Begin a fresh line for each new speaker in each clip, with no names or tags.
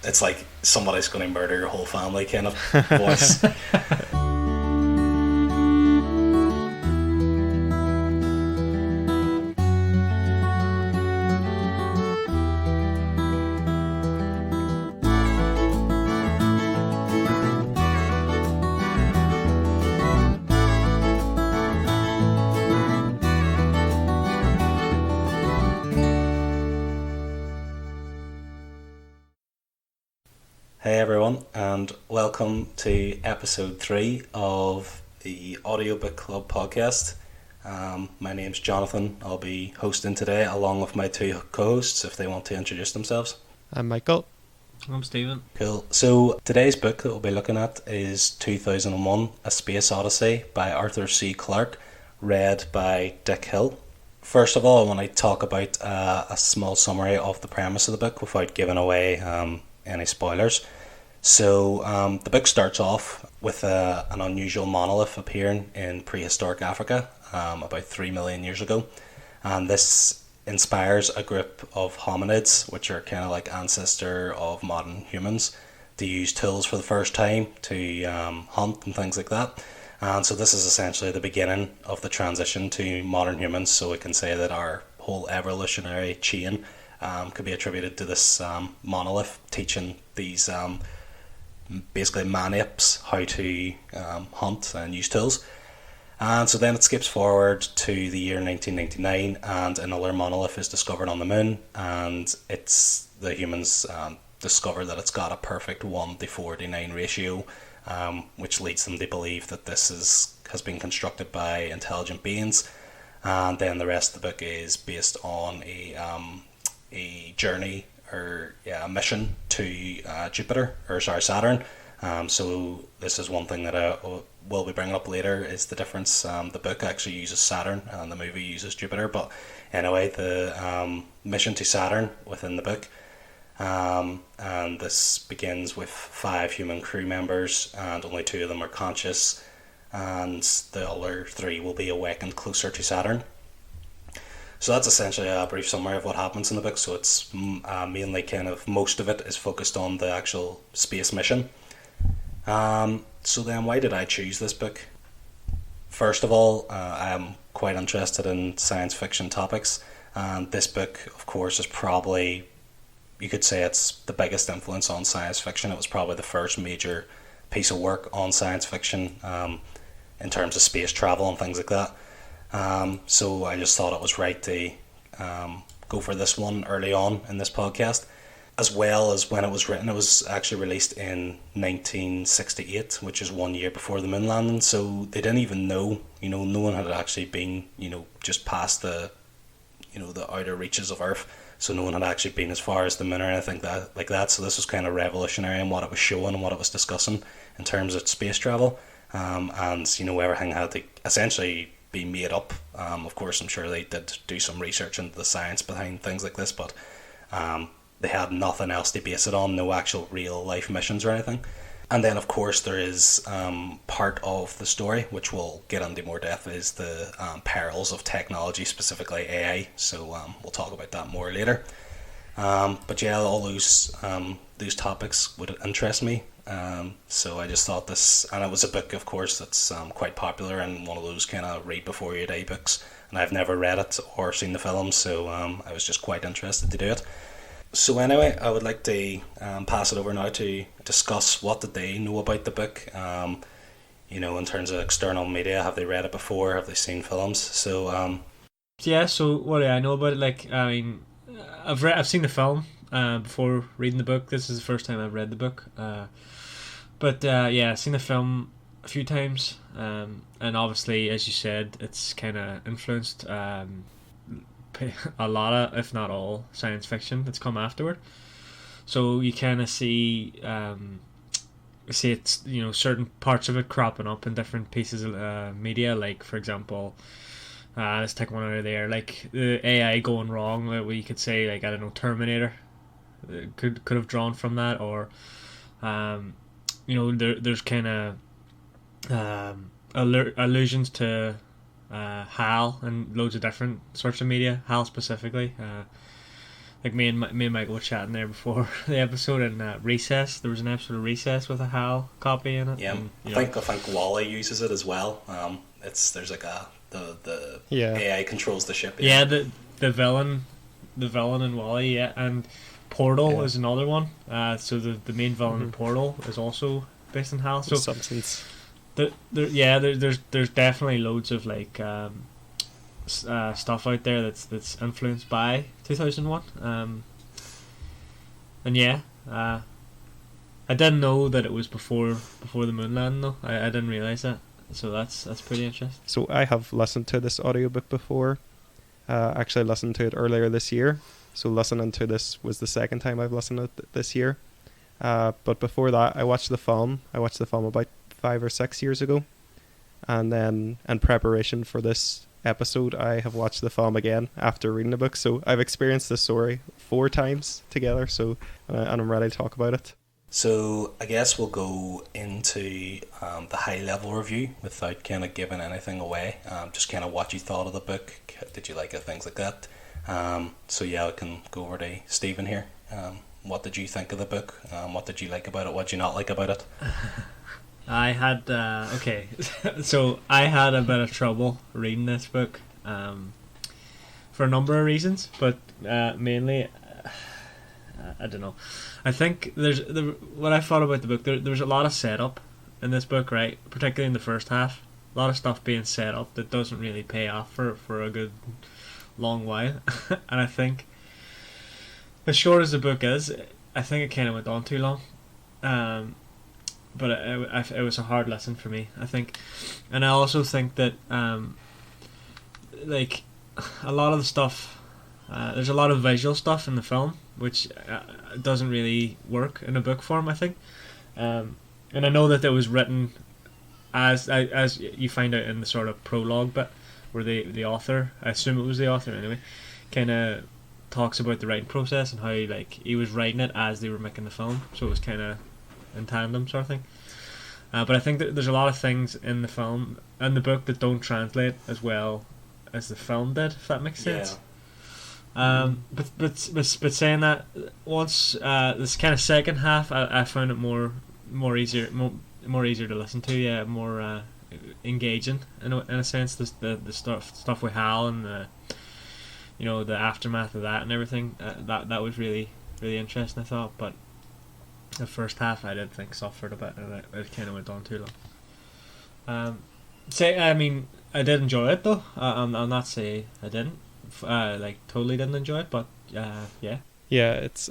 It's like somebody's going to murder your whole family kind of voice. Hey everyone, and welcome to episode 3 of the Audiobook Club podcast. My name's Jonathan. I'll be hosting today along with my two co-hosts if they want to introduce themselves.
I'm Michael.
I'm Stephen.
Cool. So today's book that we'll be looking at is 2001, A Space Odyssey by Arthur C. Clarke, read by Dick Hill. First of all, I want to talk about a small summary of the premise of the book without giving away any spoilers. So the book starts off with an unusual monolith appearing in prehistoric Africa about 3 million years ago, and this inspires a group of hominids, which are kind of like ancestor of modern humans, to use tools for the first time to hunt and things like that. And so this is essentially the beginning of the transition to modern humans, so we can say that our whole evolutionary chain could be attributed to this monolith teaching these basically man-apes how to hunt and use tools. And so then it skips forward to the year 1999, and another monolith is discovered on the moon, and the humans discover that it's got a perfect 1:49 ratio, which leads them to believe that this has been constructed by intelligent beings. And then the rest of the book is based on a journey a mission to Saturn. So this is one thing that I will be bringing up later, is the difference. The book actually uses Saturn and the movie uses Jupiter, but anyway, the mission to Saturn within the book, and this begins with 5 human crew members, and only 2 of them are conscious, and the other 3 will be awakened closer to Saturn. So that's essentially a brief summary of what happens in the book. So it's mainly most of it is focused on the actual space mission. So then why did I choose this book? First of all, I am quite interested in science fiction topics, and this book, of course, is probably, you could say it's the biggest influence on science fiction. It was probably the first major piece of work on science fiction in terms of space travel and things like that. So I just thought it was right to go for this one early on in this podcast. As well as when it was written, it was actually released in 1968, which is 1 year before the moon landing. So they didn't even know, no one had actually been, just past the outer reaches of Earth. So no one had actually been as far as the moon or anything like that. So this was kind of revolutionary in what it was showing and what it was discussing in terms of space travel. And everything had to essentially be made up. Of course, I'm sure they did do some research into the science behind things like this, but they had nothing else to base it on, no actual real life missions or anything. And then of course there is part of the story, which we'll get into more depth, is the perils of technology, specifically AI. So we'll talk about that more later. But yeah, all those topics would interest me. So I just thought this, and it was a book, of course, that's quite popular and one of those kind of read before you die books, and I've never read it or seen the film, so I was just quite interested to do it. So anyway, I would like to pass it over now to discuss what did they know about the book, in terms of external media. Have they read it before? Have they seen films? So
so what do I know about it? I've seen the film before reading the book. This is the first time I've read the book. I've seen the film a few times, and obviously, as you said, it's kind of influenced a lot of, if not all, science fiction that's come afterward. So you kind of see it's certain parts of it cropping up in different pieces of media. Like, for example, let's take one out of there. Like the AI going wrong. We could say, like, I don't know, Terminator could have drawn from that, or there's kind of allusions to HAL and loads of different sorts of media. HAL specifically, like me and Michael were chatting there before the episode, and Recess. There was an episode of Recess with a HAL copy in it.
Yeah,
and,
I think Wally uses it as well. There's like the
Yeah.
AI controls the ship.
yeah, the villain in Wally, yeah, and Portal is another one. So the main villain in Portal is also based in HAL. So
Substance.
there's definitely loads of like stuff out there that's influenced by 2001. And yeah, I didn't know that it was before the moon landing though. I didn't realize that. So that's pretty interesting.
So I have listened to this audiobook before. Actually listened to it earlier this year. So listening to this was the second time I've listened to it this year. But before that, I watched the film. I watched the film about 5 or 6 years ago. And then in preparation for this episode, I have watched the film again after reading the book. So I've experienced the story 4 times together. So and I'm ready to talk about it.
So I guess we'll go into the high level review without kind of giving anything away. Just kind of what you thought of the book. Did you like it? Things like that. So yeah, I can go over to Stephen here. What did you think of the book? What did you like about it? What did you not like about it?
I had okay, so I had a bit of trouble reading this book, for a number of reasons, but mainly, I don't know. I think what I thought about the book. There's a lot of setup in this book, right? Particularly in the first half, a lot of stuff being set up that doesn't really pay off for a good long while, and I think, as short as the book is, I think it kind of went on too long. But it was a hard lesson for me, I think. And I also think that like a lot of the stuff, there's a lot of visual stuff in the film which doesn't really work in a book form, I think. And I know that it was written as you find out in the sort of prologue bit, where the author, I assume it was the author anyway, kind of talks about the writing process and how like he was writing it as they were making the film, so it was kind of in tandem sort of thing. But I think that there's a lot of things in the film and the book that don't translate as well as the film did, if that makes sense.
Yeah.
But saying that, once this kind of second half, I found it more easier to listen to. Yeah, more engaging in a sense. The stuff with Hal and the aftermath of that and everything. That was really interesting, I thought, but the first half I did think suffered a bit, and it kind of went on too long. I mean, I did enjoy it though. I'll not say I didn't. Like totally didn't enjoy it, but yeah.
Yeah, it's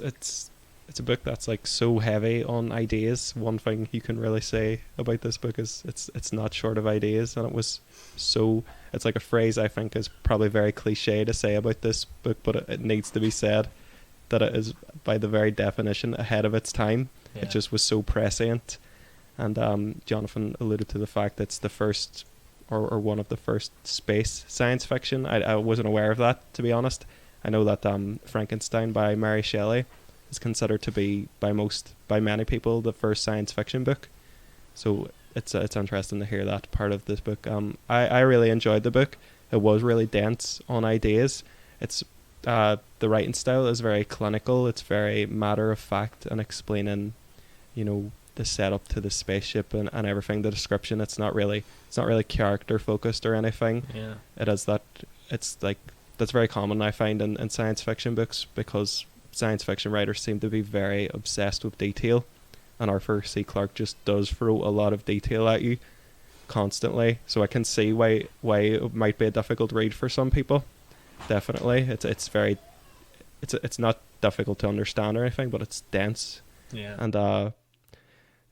a book that's like so heavy on ideas. One thing you can really say about this book is it's not short of ideas, and it's like a phrase I think is probably very cliche to say about this book, but it needs to be said, that it is by the very definition ahead of its time.
Yeah.
It just was so prescient. And Jonathan alluded to the fact that it's the first or one of the first space science fiction. I wasn't aware of that, to be honest. I know that Frankenstein by Mary Shelley is considered to be by many people the first science fiction book. So it's interesting to hear that part of this book. I really enjoyed the book. It was really dense on ideas. It's the writing style is very clinical. It's very matter of fact and explaining, the setup to the spaceship and everything. The description. It's not really character focused or anything.
Yeah.
It is that. It's like that's very common, I find, in science fiction books, because science fiction writers seem to be very obsessed with detail, and Arthur C. Clarke just does throw a lot of detail at you constantly. So I can see why it might be a difficult read for some people. Definitely, it's not difficult to understand or anything, but it's dense.
Yeah.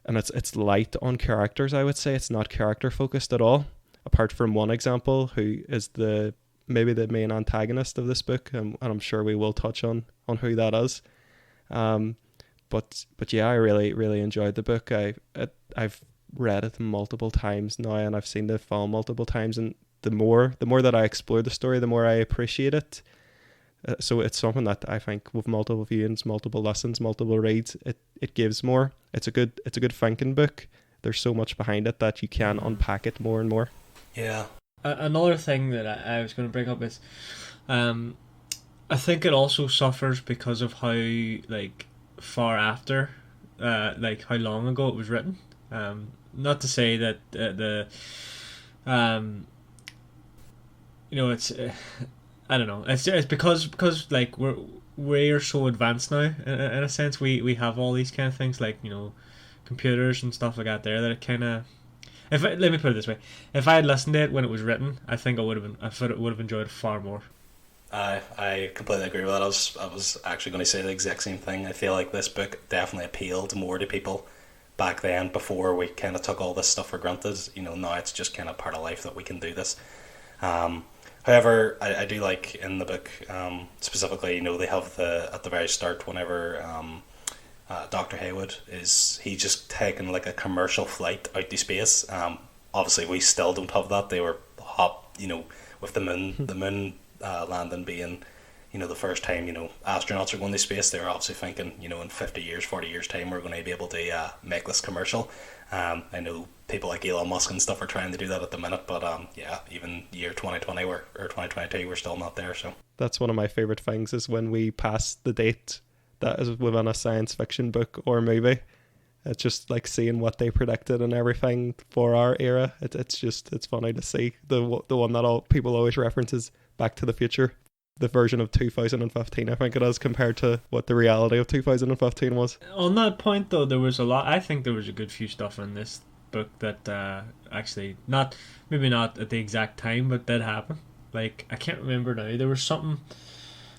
And it's light on characters. I would say it's not character focused at all, apart from one example, who is maybe the main antagonist of this book, and I'm sure we will touch on who that is. But yeah, I really enjoyed the book. I've read it multiple times now, and I've seen the film multiple times, and the more that I explore the story, the more I appreciate it. So it's something that I think with multiple viewings, multiple lessons, multiple reads, it gives more. It's a good thinking book. There's so much behind it that you can unpack it more and more.
Yeah.
Another thing that I was going to bring up is, I think it also suffers because of how like far after, like how long ago it was written. Not to say that um, it's I don't know. It's because like we're so advanced now in a sense. We have all these kind of things like computers and stuff like that there that it kind of. Let me put it this way, if I had listened to it when it was written, I think I thought it would have enjoyed it far more.
I completely agree with that. I was actually going to say the exact same thing. I feel like this book definitely appealed more to people back then, before we kind of took all this stuff for granted. Now it's just kind of part of life that we can do this. Um, However, I do like in the book, specifically, they have at the very start, whenever Dr. Haywood he just taken like a commercial flight out to space. Obviously, we still don't have that. They were with the moon landing being, the first time, astronauts are going to space. They were obviously thinking, in 50 years, 40 years time, we're going to be able to make this commercial. I know people like Elon Musk and stuff are trying to do that at the minute, but yeah, even year 2020 or 2022, we're still not there. So
That's one of my favorite things, is when we pass the date that is within a science fiction book or movie. It's just like seeing what they predicted and everything for our era. It's funny to see the one that all people always reference is Back to the Future, the version of 2015, I think it is, compared to what the reality of 2015 was.
On that point, though, there was a lot. I think there was a good few stuff in this book that actually maybe not at the exact time, but did happen. Like, I can't remember now. There was something.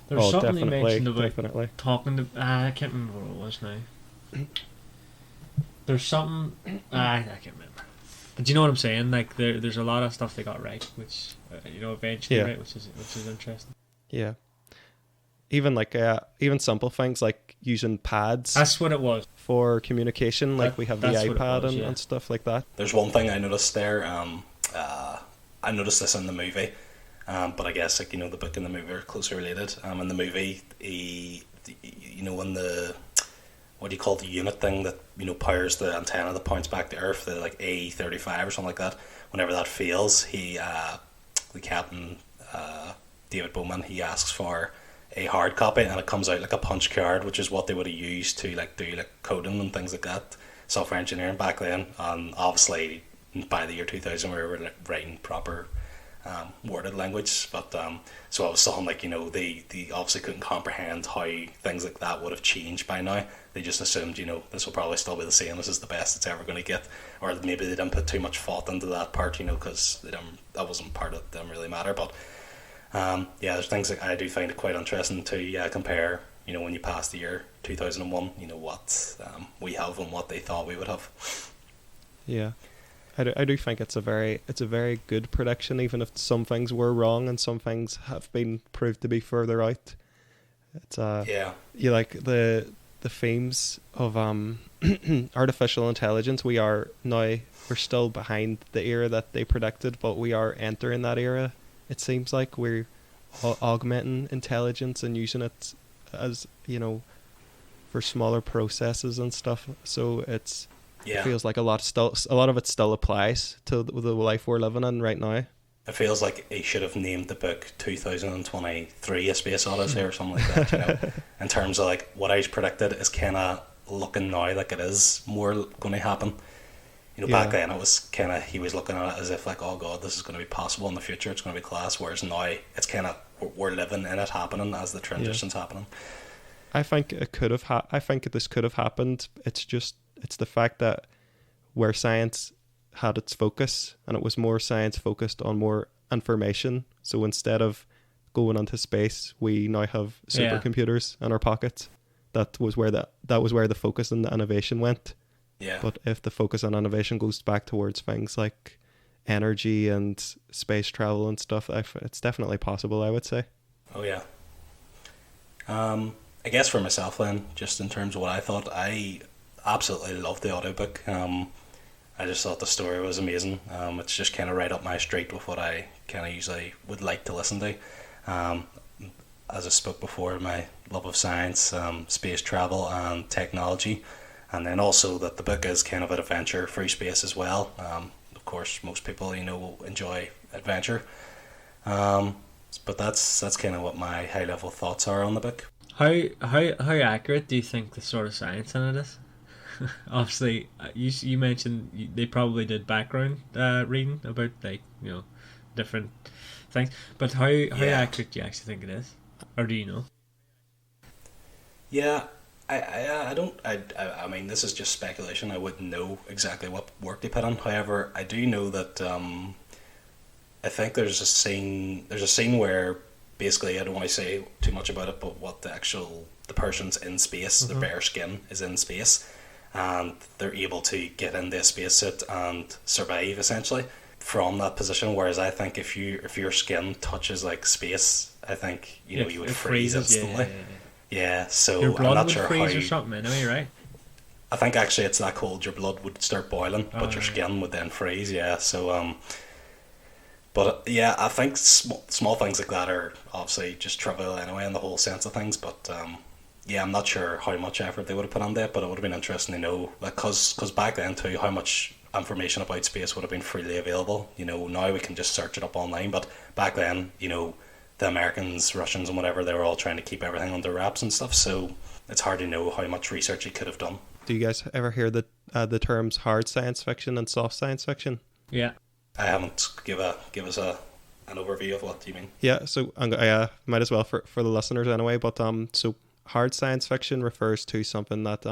There was something they mentioned about talking to. I can't remember what it was now. There's something. I can't remember. But you know what I'm saying? Like, there's a lot of stuff they got right, which eventually right, which is interesting.
Yeah. Even like even simple things like using pads.
That's what it was.
For communication, like we have the iPad and stuff like that.
There's one thing I noticed there. I noticed this in the movie, but I guess like the book and the movie are closely related. In the movie, when the what do you call the unit thing that powers the antenna that points back to Earth, the like A35 or something like that. Whenever that fails, the captain, David Bowman, he asks for a hard copy, and it comes out like a punch card, which is what they would have used to like do like coding and things like that, software engineering back then. And obviously by the year 2000 we were like writing proper worded language, but so I was saying like they obviously couldn't comprehend how things like that would have changed by now. They just assumed this will probably still be the same, this is the best it's ever going to get, or maybe they didn't put too much thought into that part, because that wasn't part of it, didn't really matter. But yeah, there's things that I do find it quite interesting to compare, when you pass the year 2001, what we have and what they thought we would have.
Yeah, I do think it's a very good prediction, even if some things were wrong and some things have been proved to be further out. It's you like the themes of artificial intelligence. We're still behind the era that they predicted, but we are entering that era. It seems like we're augmenting intelligence and using it as for smaller processes and stuff. So it feels like a lot of it still applies to the life we're living in right now.
It feels like he should have named the book 2023 A Space Odyssey or something like that, in terms of like what I predicted is kind of looking now like it is more going to happen. Back then it was kind of, he was looking at it as if like, oh god, this is going to be possible in the future, it's going to be class, whereas now it's kind of, we're living in it happening as the transition's happening.
I think I think this could have happened. It's the fact that where science had its focus, and it was more science focused on more information. So instead of going into space, we now have supercomputers in our pockets. That was where the focus and the innovation went.
Yeah.
But if the focus on innovation goes back towards things like energy and space travel and stuff, it's definitely possible, I would say.
Oh yeah. I guess for myself then, just in terms of what I thought, I absolutely loved the audiobook. I just thought the story was amazing. It's just kind of right up my street with what I kind of usually would like to listen to. As I spoke before, my love of science, space travel and technology, and then also that the book is kind of an adventure through space as well. Of course, most people enjoy adventure. But that's kind of what my high level thoughts are on the book.
How accurate do you think the sort of science in it is? Obviously, you mentioned they probably did background reading about like different things, but how
Yeah,
accurate do you actually think it is, or do you know?
yeah. I don't I mean this is just speculation. I wouldn't know exactly what work they put on. However, I do know that I think there's a scene where basically I don't want to say too much about it, but what the person's in space, their
Mm-hmm.
bare skin is in space, and they're able to get into a spacesuit and survive essentially from that position. Whereas I think if your skin touches like space, I think you would
It
freeze
freezes. Yeah,
instantly.
yeah, yeah.
Yeah,
Your
so I'm
blood
not
would
sure
freeze or
how.
something anyway, right?
I think actually it's that cold your blood would start boiling,
Oh,
but your
right.
skin would then freeze. Yeah, so but yeah, I think small things like that are obviously just trivial anyway in the whole sense of things. But yeah, I'm not sure how much effort they would have put on that, but it would have been interesting to know, like, cause back then too, how much information about space would have been freely available. Now we can just search it up online, but back then, the Americans, Russians, and whatever, they were all trying to keep everything under wraps and stuff. So it's hard to know how much research he could have done.
Do you guys ever hear the terms hard science fiction and soft science fiction?
Yeah.
I haven't give us an overview of what you mean.
Yeah, so I might as well for the listeners anyway. But so hard science fiction refers to something that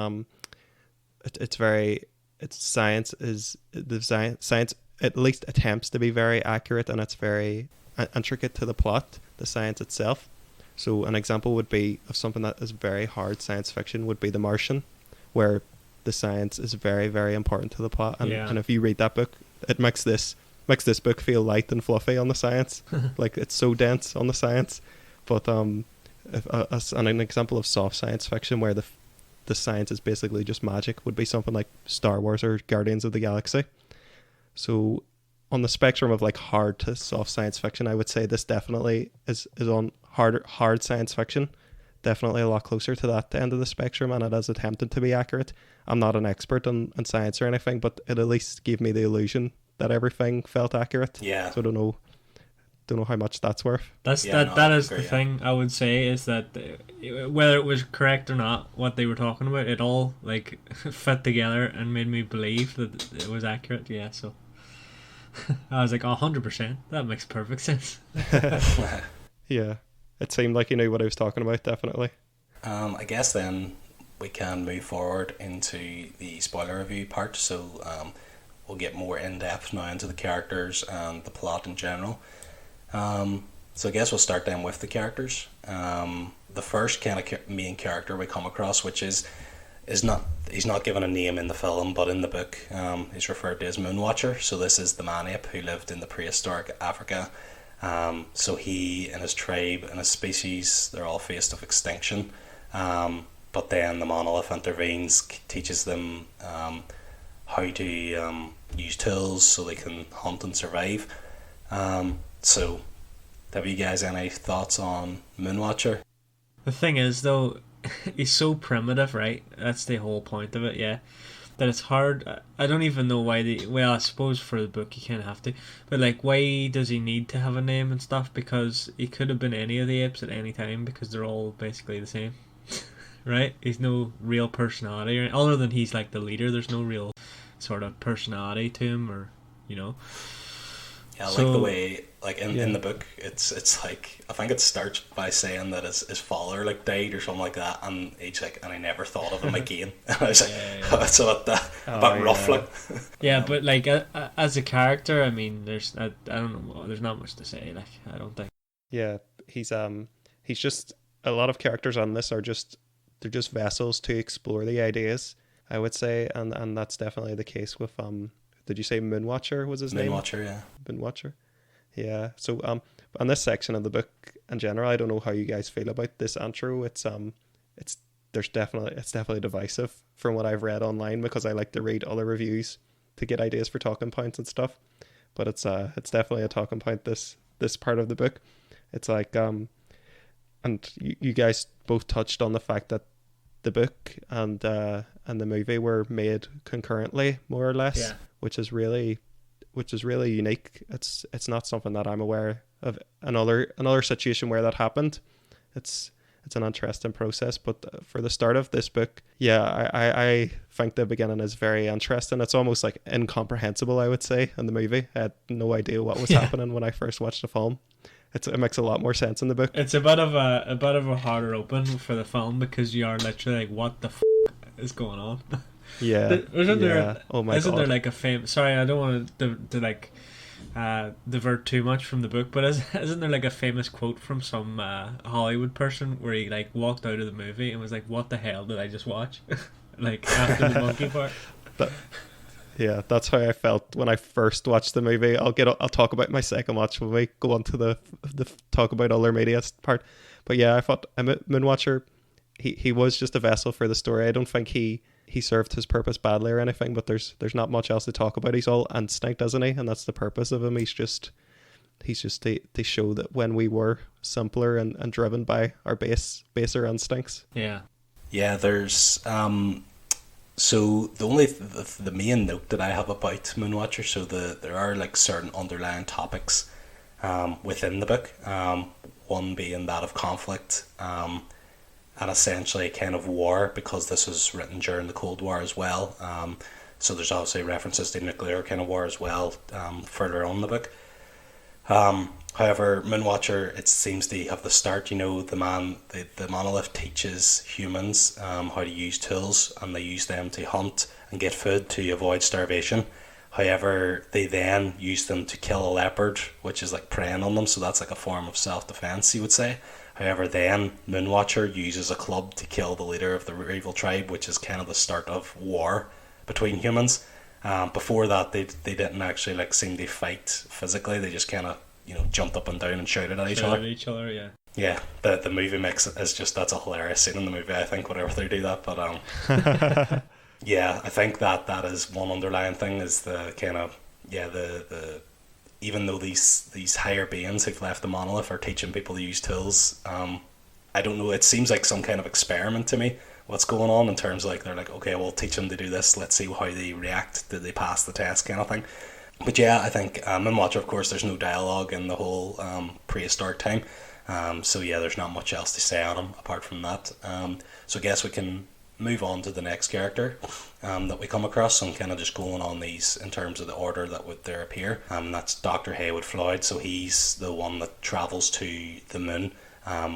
it's science is the science at least attempts to be very accurate, and it's very intricate to the plot, the science itself. So an example would be of something that is very hard science fiction would be The Martian, where the science is very, very important to the plot. And,
Yeah.
and if you read that book, it makes this book feel light and fluffy on the science. Like it's so dense on the science. But as an example of soft science fiction where the science is basically just magic would be something like Star Wars or Guardians of the Galaxy. So on the spectrum of like hard to soft science fiction, I would say this definitely is on hard science fiction. Definitely a lot closer to that end of the spectrum, and it is attempted to be accurate. I'm not an expert on science or anything, but it at least gave me the illusion that everything felt accurate.
Yeah.
So I don't know how much that's worth.
Yeah, no,
That
I
is
agree,
the
yeah.
thing I would say is that whether it was correct or not, what they were talking about, it all like fit together and made me believe that it was accurate. Yeah, so I was like 100%. That makes perfect sense.
Yeah, it seemed like he knew what I was talking about. Definitely.
I guess then we can move forward into the spoiler review part. So we'll get more in depth now into the characters and the plot in general. So I guess we'll start then with the characters. The first kind of main character we come across, which is not he's not given a name in the film, but in the book he's referred to as Moonwatcher. So this is the man-ape who lived in the prehistoric Africa. So he and his tribe and his species, they're all faced with extinction. But then the monolith intervenes, teaches them how to use tools so they can hunt and survive. So, have you guys any thoughts on Moonwatcher?
The thing is, though, he's so primitive, right? That's the whole point of it, yeah. That it's hard. I don't even know why they. Well, I suppose for the book you kind of have to. But, like, why does he need to have a name and stuff? Because he could have been any of the apes at any time because they're all basically the same. Right? He's no real personality. Other than he's, like, the leader, there's no real sort of personality to him or, you know.
Yeah, I like
So-
the way, like in
Yeah.
the book, it's like I think it starts by saying that his father like died or something like that, and he's like, and I never thought of him again. And I was like,
Yeah.
it's a bit,
Oh,
rough,
yeah.
like.
Yeah, but like as a character, I mean, I don't know. There's not much to say. Like, I don't think.
Yeah, he's just a lot of characters on this they're just vessels to explore the ideas, I would say, and that's definitely the case with did you say Moonwatcher was his name?
Moonwatcher, yeah.
Moonwatcher. Yeah. So on this section of the book in general, I don't know how you guys feel about this intro. It's definitely divisive from what I've read online because I like to read other reviews to get ideas for talking points and stuff. But it's definitely a talking point this part of the book. It's like and you guys both touched on the fact that the book and the movie were made concurrently, more or less,
Yeah.
which is really unique. It's not something that I'm aware of another situation where that happened. It's an interesting process, but for the start of this book, yeah, I think the beginning is very interesting. It's almost like incomprehensible, I would say, in the movie. I had no idea what was happening when I first watched the film. It makes a lot more sense in the book.
It's a bit of a harder open for the film because you are literally like, what the is going on?
Yeah.
Isn't there?
Oh my
isn't
God.
there like a famous? Sorry, I don't want to like divert too much from the book, but isn't there like a famous quote from some Hollywood person where he like walked out of the movie and was like, "What the hell did I just watch?" Like after the monkey part.
Yeah, that's how I felt when I first watched the movie. I'll talk about my second watch when we go on to the talk about other media part. But yeah, I thought Moonwatcher, he was just a vessel for the story. I don't think he served his purpose badly or anything, but there's not much else to talk about. He's all instinct, isn't he? And that's the purpose of him. He's just to show that when we were simpler and driven by our baser instincts.
Yeah.
Yeah, there's so the main note that I have about Moonwatcher, so there are like certain underlying topics within the book, one being that of conflict, and essentially kind of war, because this was written during the Cold War as well. So there's obviously references to nuclear kind of war as well further on in the book. However, Moonwatcher, it seems to have the start, the monolith teaches humans how to use tools, and they use them to hunt and get food to avoid starvation. However, they then use them to kill a leopard, which is like preying on them, so that's like a form of self-defense, you would say. However, then Moonwatcher uses a club to kill the leader of the evil tribe, which is kind of the start of war between humans. Before that, they didn't actually like seem to fight physically. They just kind of jumped up and down and shouted at each other.
Yeah.
Yeah, the movie mix is just, that's a hilarious scene in the movie, I think, whenever they do that. But yeah, I think that is one underlying thing, is the kind of the even though these higher beings who've left the monolith are teaching people to use tools, I don't know, it seems like some kind of experiment to me, what's going on, in terms of like, they're like, okay, we'll teach them to do this, let's see how they react, did they pass the test, kind of thing. But yeah, I think in Watcher, of course, there's no dialogue in the whole prehistoric time, so yeah, there's not much else to say on him apart from that. So I guess we can move on to the next character that we come across, and kind of just going on these in terms of the order that would there appear. That's Dr. Haywood Floyd. So he's the one that travels to the moon,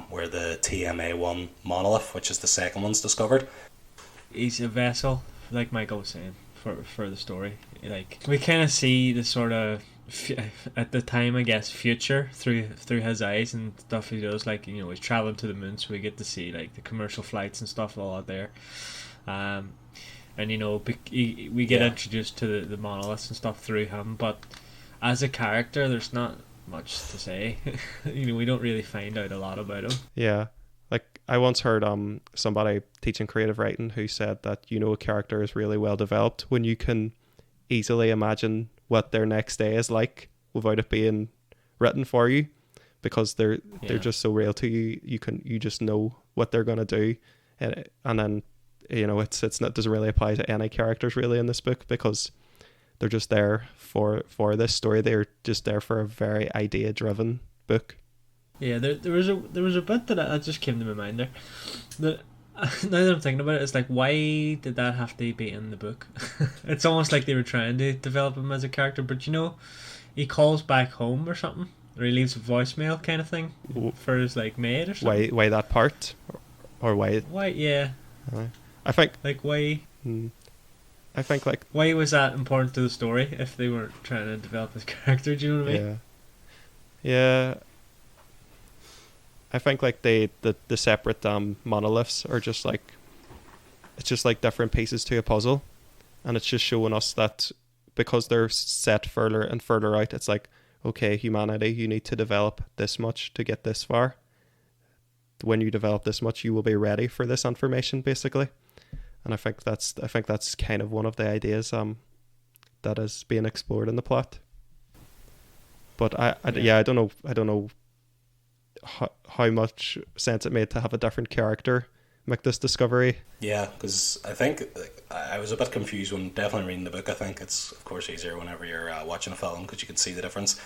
where the TMA-1 monolith, which is the second one's discovered.
He's a vessel, like Michael was saying, for the story. Like, we kind of see the sort of at the time, I guess, future through his eyes and stuff he does. Like, he's traveling to the moon, so we get to see like the commercial flights and stuff all out there. And we get introduced to the monoliths and stuff through him, but as a character, there's not much to say. We don't really find out a lot about him.
Yeah, like I once heard somebody teaching creative writing who said that a character is really well developed when you can easily imagine what their next day is like without it being written for you, because they're just so real to you. You just know what they're gonna do, and then it's not, doesn't really apply to any characters really in this book, because they're just there for this story. They're just there for a very idea driven book.
Yeah, there was a bit that just came to my mind there. That now that I'm thinking about it, it's like, why did that have to be in the book? It's almost like they were trying to develop him as a character, but he calls back home or something, or he leaves a voicemail kind of thing for his like maid or something.
Why that part, or why?
Why? Yeah.
I think
like why.
I think like
why was that important to the story if they weren't trying to develop his character? Do you know what I mean?
Yeah. I think like the separate monoliths are just like, it's just like different pieces to a puzzle, and it's just showing us that because they're set further and further out, it's like, okay, humanity, you need to develop this much to get this far. When you develop this much, you will be ready for this information, basically. And I think that's kind of one of the ideas that is being explored in the plot. But I don't know how much sense it made to have a different character make this discovery.
Yeah, because I think I was a bit confused when definitely reading the book. I think it's of course easier whenever you're watching a film, because you can see the difference.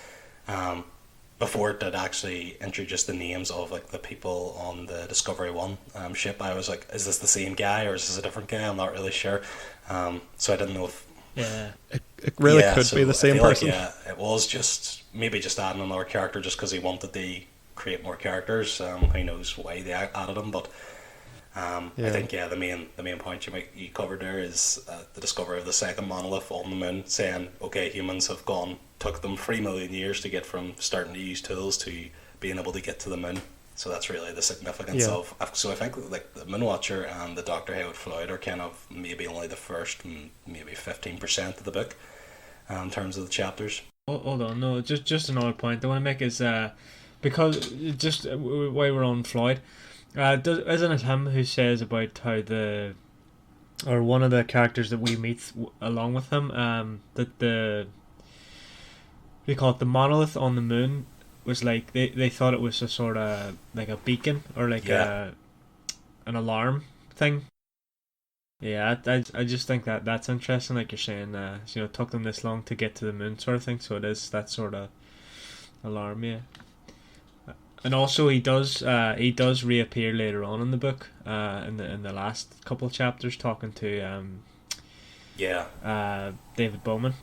before it did actually introduce the names of like the people on the Discovery One ship, I was like, is this the same guy or is this a different guy? I'm not really sure. So I didn't know if
it really could be the same person.
Like, it was just maybe just adding another character just because he wanted to create more characters. Who knows why they added him, but I think the main point you covered there is the discovery of the second monolith on the moon, saying okay, humans have took them 3 million years to get from starting to use tools to being able to get to the moon. So that's really the significance of. So I think like the Moonwatcher and the Dr. Hayward Floyd are kind of maybe only the first maybe 15% of the book in terms of the chapters.
Hold on, no, just another point I want to make is because just while we're on Floyd, isn't it him who says about how one of the characters that we meet along with him that we call it the monolith on the moon was like they thought it was a sort of like a beacon or like an alarm thing. Yeah, I just think that's interesting. Like you're saying, it took them this long to get to the moon, sort of thing. So it is that sort of alarm, yeah. And also he does reappear later on in the book, in the last couple of chapters, talking to David Bowman.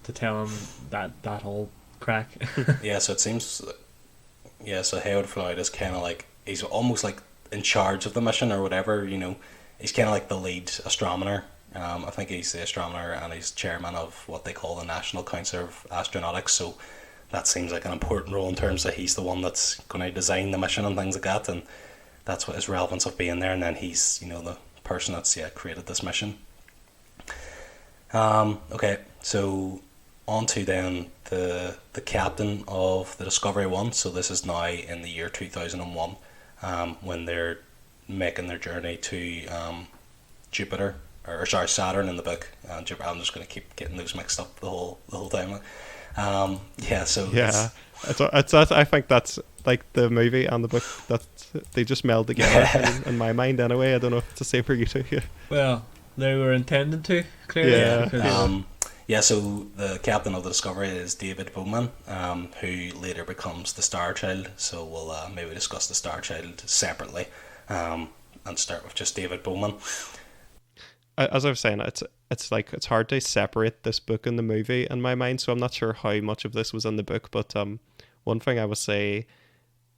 To tell him that whole crack.
So it seems. So Hayward Floyd is kind of like he's almost like in charge of the mission or whatever. He's kind of like the lead astronomer. I think he's the astronomer and he's chairman of what they call the National Council of Astronautics. So that seems like an important role in terms of he's the one that's going to design the mission and things like that, and that's what his relevance of being there. And then he's the person that's created this mission. Okay, so on to then the captain of the Discovery One. So this is now in the year 2001, when they're making their journey to Jupiter, or sorry, Saturn in the book. Jupiter. I'm just going to keep getting those mixed up the whole time.
I think that's like the movie and the book that they just meld together in my mind anyway. I don't know if it's the same for you two.
Well, they were intended to, clearly.
So the captain of the Discovery is David Bowman, who later becomes the Star Child. So we'll maybe discuss the Star Child separately, and start with just David Bowman.
As I was saying, it's hard to separate this book and the movie in my mind. So I'm not sure how much of this was in the book, but one thing I would say,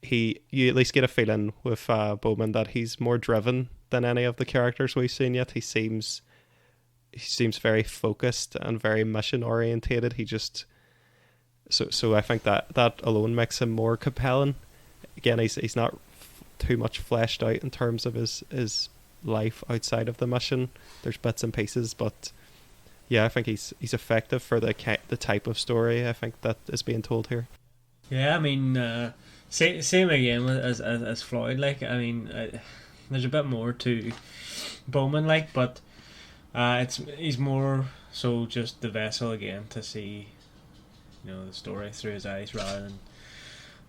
you at least get a feeling with Bowman that he's more driven than any of the characters we've seen yet. He seems very focused and very mission orientated. He just so I think that alone makes him more compelling. Again, he's not too much fleshed out in terms of his life outside of the mission. There's bits and pieces, but I think he's effective for the type of story I think that is being told here.
Yeah, I mean, same again as Floyd. Like, I mean, there's a bit more to Bowman, like, but he's more so just the vessel again to see, the story through his eyes rather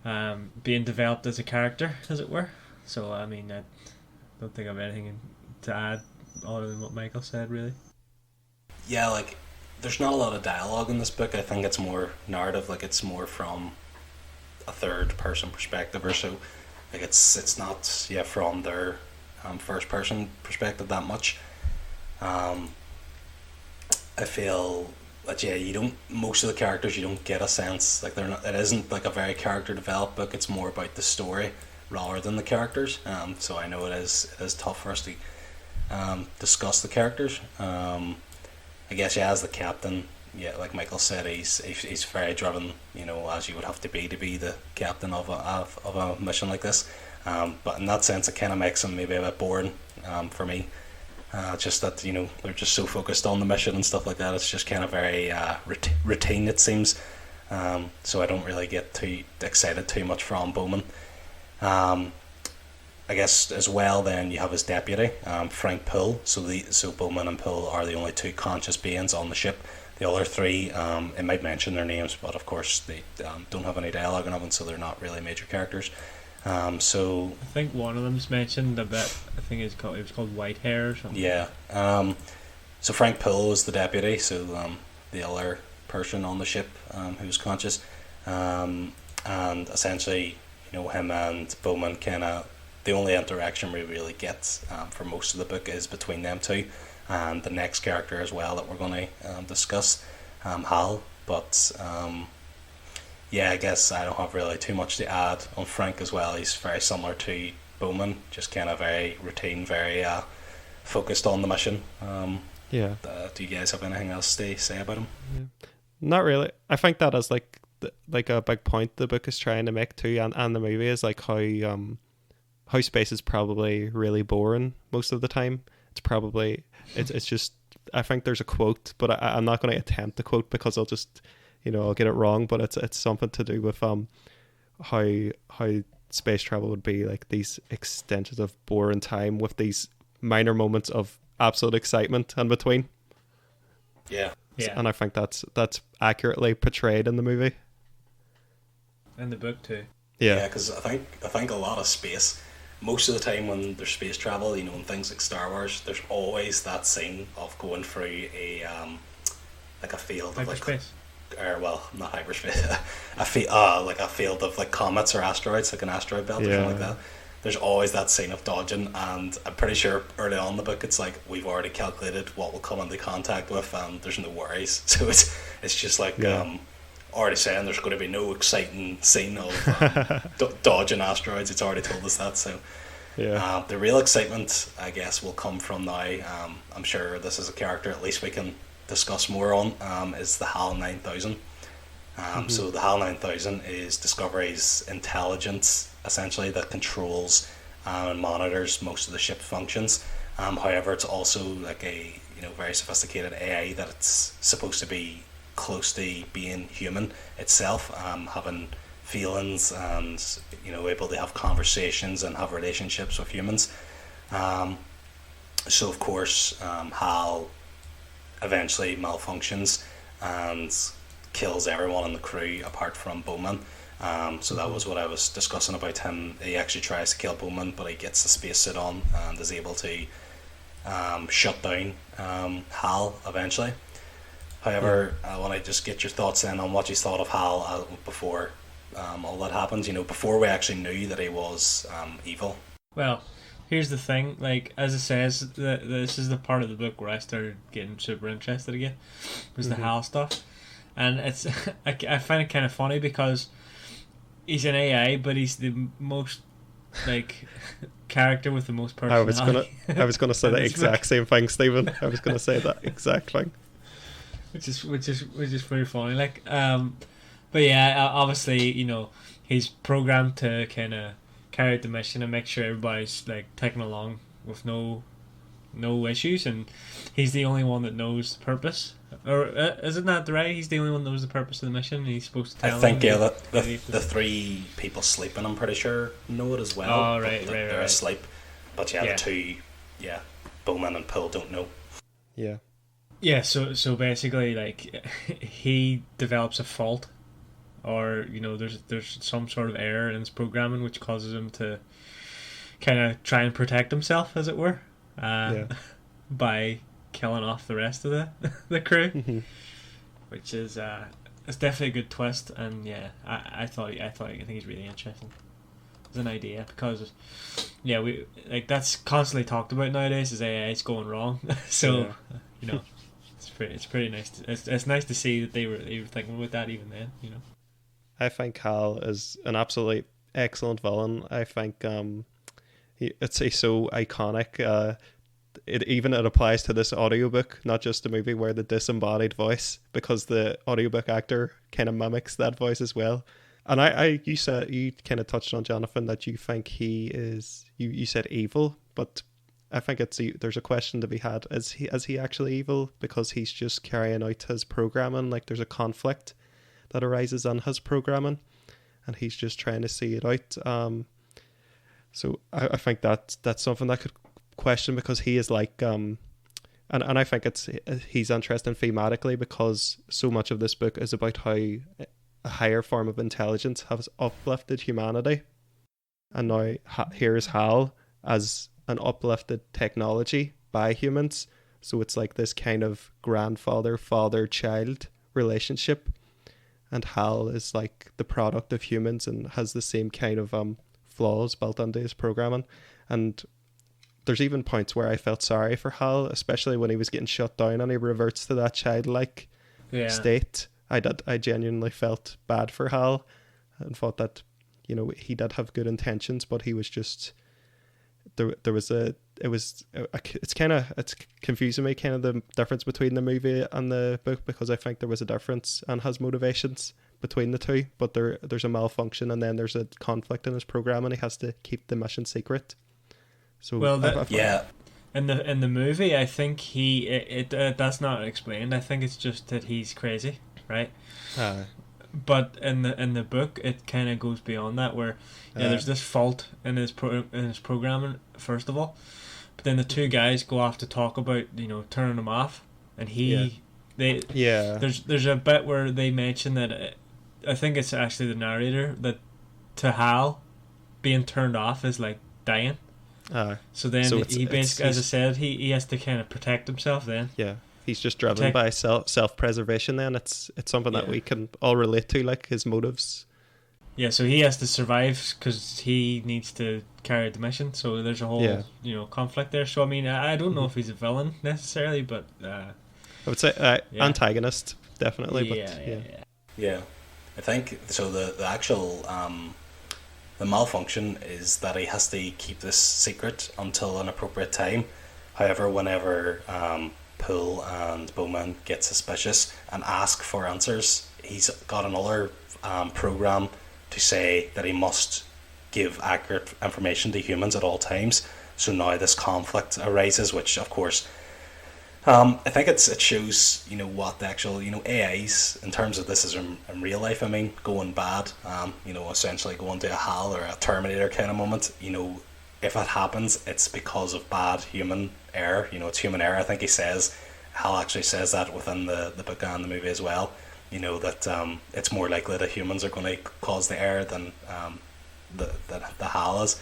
than being developed as a character, as it were. So I mean, I don't think I have anything to add other than what Michael said, really.
Yeah, like there's not a lot of dialogue in this book. I think it's more narrative. Like it's more from a third person perspective or so. Like it's not from their first person perspective that much. I feel that you don't, most of the characters you don't get a sense, like it isn't like a very character developed book. It's more about the story rather than the characters. So I know it is tough for us to discuss the characters. I guess as the captain, like Michael said, he's very driven, as you would have to be the captain of a mission like this. But in that sense, it kind of makes him maybe a bit boring for me. Just that they're just so focused on the mission and stuff like that. It's just kind of very routine, it seems. So I don't really get too excited too much from Bowman. I guess as well, then you have his deputy, Frank Poole. So Bowman and Poole are the only two conscious beings on the ship. The other three, it might mention their names, but of course they don't have any dialogue in them, so they're not really major characters. So
I think one of them's mentioned a bit. I think it was called Whitehair or something.
Yeah. So Frank Poole was the deputy. So the other person on the ship who's conscious, and essentially, him and Bowman kind of, the only interaction we really get for most of the book is between them two, and the next character as well that we're going to discuss, Hal. But yeah, I guess I don't have really too much to add on Frank as well. He's very similar to Bowman, just kind of very routine, very focused on the mission.
Yeah.
Do you guys have anything else to say about him?
Yeah. Not really. I think that is like a big point the book is trying to make too, and the movie is like how space is probably really boring most of the time. It's probably it's just, I think there's a quote, but I'm not going to attempt the quote because I'll just I'll get it wrong. But it's something to do with how space travel would be like these extensions of boring time with these minor moments of absolute excitement in between.
Yeah.
And I think that's accurately portrayed in the movie.
In the book too.
Yeah, because I think a lot of space, most of the time when there's space travel, in things like Star Wars, there's always that scene of going through a like a field of
hyperspace.
Not hyperspace, like a field of like comets or asteroids, like an asteroid belt or something like that. There's always that scene of dodging, and I'm pretty sure early on in the book it's like we've already calculated what we'll come into contact with, and there's no worries. So it's just like already saying there's going to be no exciting scene of dodging asteroids. It's already told us that. So the real excitement, I guess, will come from now. I'm sure this is a character at least we can discuss more on. Is the HAL 9000. So the HAL 9000 is Discovery's intelligence, essentially, that controls and monitors most of the ship's functions. However, it's also like a very sophisticated AI that it's supposed to be close to being human itself, having feelings and able to have conversations and have relationships with humans. So of course, HAL eventually malfunctions and kills everyone in the crew apart from Bowman. So that was what I was discussing about him. He actually tries to kill Bowman, but he gets the spacesuit on and is able to shut down HAL eventually. However, I want to just get your thoughts then on what you thought of HAL before all that happens, before we actually knew that he was evil.
Well, here's the thing, like, as it says, this is the part of the book where I started getting super interested again, was the HAL stuff. And it's I find it kind of funny because he's an AI, but he's the most like character with the most personality.
I was gonna say the exact same thing, Stephen. I was gonna say that exact thing.
Which is pretty funny. Like, but yeah, obviously, he's programmed to kind of carry out the mission and make sure everybody's like taking along with no issues, and he's the only one that knows the purpose. Or isn't that right? He's the only one that knows the purpose of the mission, and he's supposed to tell
I think
them.
the three people sleeping, I'm pretty sure, know it as well.
Oh, right.
They're asleep. But the two, Bowman and Pill don't know.
Yeah.
Yeah, so basically, like, he develops a fault, or there's some sort of error in his programming which causes him to kind of try and protect himself, as it were, by killing off the rest of the crew, which is it's definitely a good twist. And I think it's really interesting as an idea, because we that's constantly talked about nowadays, is AI is going wrong. So it's pretty nice. It's nice to see that they were thinking about that even then.
I think Hal is an absolutely excellent villain. I think he's so iconic. It applies to this audiobook, not just the movie, where the disembodied voice, because the audiobook actor kind of mimics that voice as well. And you kind of touched on, Jonathan, that you think he is, you said evil, but I think there's a question to be had. Is he actually evil because he's just carrying out his programming? Like, there's a conflict that arises on his programming, and he's just trying to see it out. So I think that's something that could question, because he is like and I think he's interesting thematically, because so much of this book is about how a higher form of intelligence has uplifted humanity, and now here is HAL as an uplifted technology by humans. So it's like this kind of grandfather father child relationship, and Hal is like the product of humans and has the same kind of flaws built into his programming. And there's even points where I felt sorry for Hal, especially when he was getting shut down and he reverts to that childlike state. I genuinely felt bad for Hal and thought that, you know, he did have good intentions, but he was just it's confusing me, kind of the difference between the movie and the book, because I think there was a difference in his motivations between the two, but there's a malfunction and then there's a conflict in his program and he has to keep the mission secret. So
in the movie, I think that's not explained. I think it's just that he's crazy, right? But in the book, it kind of goes beyond that, where there's this fault in his programming first of all, but then the two guys go off to talk about, you know, turning him off, and there's a bit where they mention that I think it's actually the narrator, that to Hal being turned off is like dying. So he basically, as I said, he has to kind of protect himself then.
Yeah. He's just driven by self-preservation then. It's something that we can all relate to, like his motives.
Yeah, so he has to survive because he needs to carry out the mission. So there's a whole conflict there. So I mean, I don't know if he's a villain necessarily, but
I would say antagonist definitely.
Yeah. I think so. The actual the malfunction is that he has to keep this secret until an appropriate time. However, whenever Poole and Bowman get suspicious and ask for answers, he's got another program to say that he must give accurate information to humans at all times. So now this conflict arises, which of course I think it shows, you know, what the actual, you know, AIs in terms of this is in real life. I mean, going bad, you know, essentially going to a HAL or a Terminator kind of moment. You know, if it happens, it's because of bad human error. You know, it's human error. I think Hal actually says that within the book and the movie as well. You know, that it's more likely that humans are going to cause the error than the HAL is.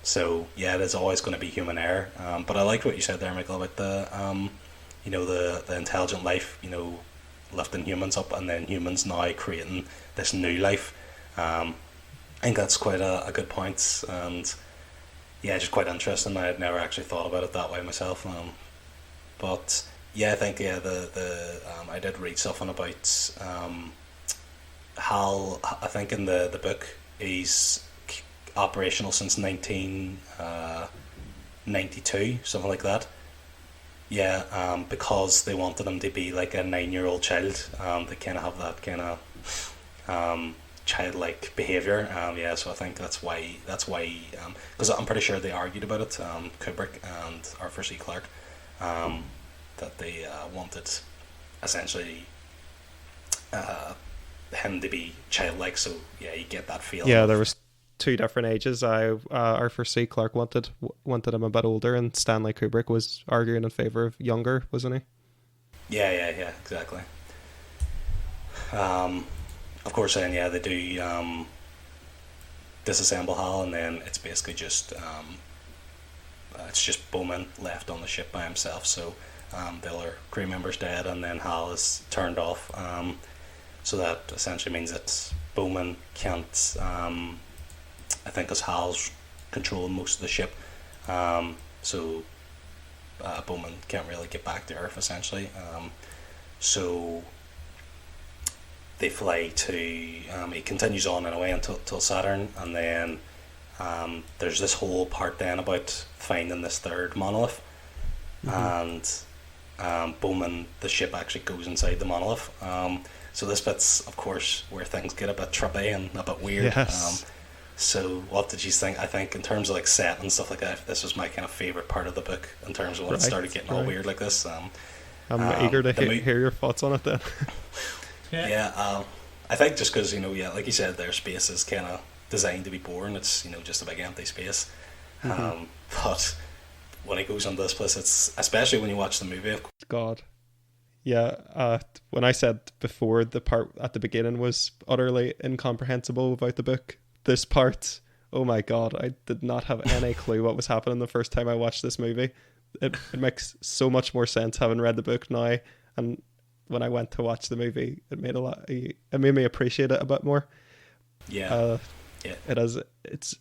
So yeah, it is always going to be human error. But I liked what you said there, Michael, about the intelligent life, you know, lifting humans up, and then humans now creating this new life. I think that's quite a good point, and yeah, just quite interesting. I had never actually thought about it that way myself. But yeah, I think I did read something about Hal. I think in the book he's operational since 1992, something like that. Yeah, because they wanted him to be like a 9-year-old child. They kind of have that kind of childlike behavior. Yeah, so I think that's why because I'm pretty sure they argued about it, Kubrick and Arthur C. Clarke, that they wanted essentially him to be childlike. So yeah, you get that feeling.
Yeah, there was two different ages. Arthur C. Clarke wanted him a bit older, and Stanley Kubrick was arguing in favor of younger, wasn't he?
Yeah, exactly. Of course, then they do disassemble Hal, and then it's basically just Bowman left on the ship by himself. So the other crew member's dead, and then Hal is turned off. So that essentially means that Bowman can't. I think because Hal's controlling most of the ship, so Bowman can't really get back to Earth essentially. So they fly to. He continues on in a way until Saturn, and then there's this whole part then about finding this third monolith, and Bowman, the ship actually goes inside the monolith. So this bit's of course where things get a bit trippy and a bit weird.
Yes.
So what did you think? I think in terms of like set and stuff like that, this was my kind of favourite part of the book in terms of when it started getting all weird like this.
I'm eager to hear your thoughts on it then.
I think just because, like you said, their space is kind of designed to be boring. It's, just a big empty space. But when it goes into this place, it's, especially when you watch the movie.
God. Yeah, when I said before the part at the beginning was utterly incomprehensible about the book, this part, oh my God, I did not have any clue what was happening the first time I watched this movie. It makes so much more sense having read the book now, and when I went to watch the movie, it made me appreciate it a bit more.
Yeah, yeah,
It's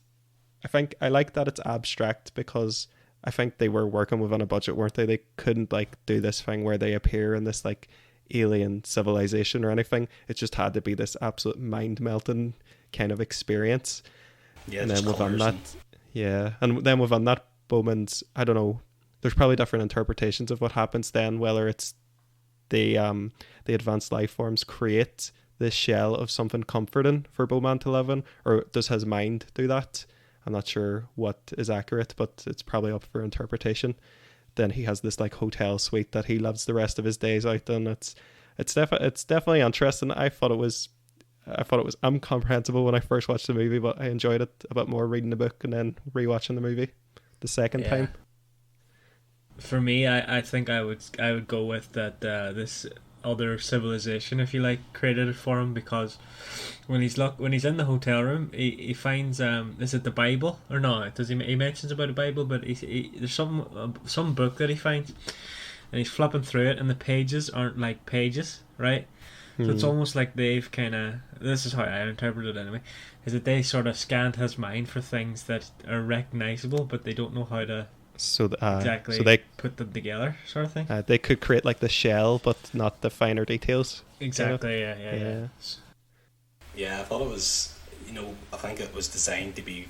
I think I like that it's abstract, because I think they were working within a budget, weren't they? They couldn't like do this thing where they appear in this like alien civilization or anything. It just had to be this absolute mind melting kind of experience.
yeah.
And
Just
then within
colours
that,
and
yeah, and then within that, Bowman's, I don't know. There's probably different interpretations of what happens then, whether it's the advanced life forms create this shell of something comforting for Bowman to live in, or does his mind do that? I'm not sure what is accurate, but it's probably up for interpretation. Then he has this like hotel suite that he lives the rest of his days out in. It's definitely interesting. I thought it was incomprehensible when I first watched the movie, but I enjoyed it a bit more reading the book and then rewatching the movie the second
Yeah.
time.
For me, I think I would go with that this other civilization, if you like, created it for him, because when he's in the hotel room, he finds is it the Bible or no? Does he mentions about the Bible, but there's some book that he finds, and he's flipping through it, and the pages aren't like pages, right? So it's almost like they've kind of, this is how I interpret it anyway, is that they sort of scanned his mind for things that are recognizable, but they don't know how to exactly
so they
put them together, sort of thing.
they could create like the shell, but not the finer details.
Exactly. Yeah.
yeah. I thought it was, I think it was designed to be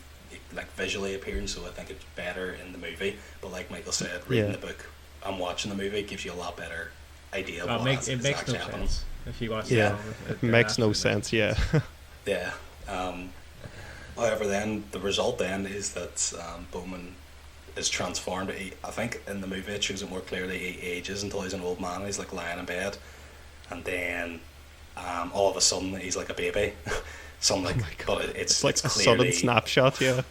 like visually appealing, so I think it's better in the movie. But like Michael said, reading
Yeah.
the book and watching the movie gives you a lot better idea of
It
what
makes
is
no
actually happening.
sense if you watch
Yeah.
It makes no sense. Yeah.
Yeah. However, then the result then is that Bowman is transformed. I think in the movie it shows it more clearly. He ages until he's an old man. He's like lying in bed, and then all of a sudden he's like a baby. But it's
like
it's
a
clearly,
sudden snapshot. Yeah.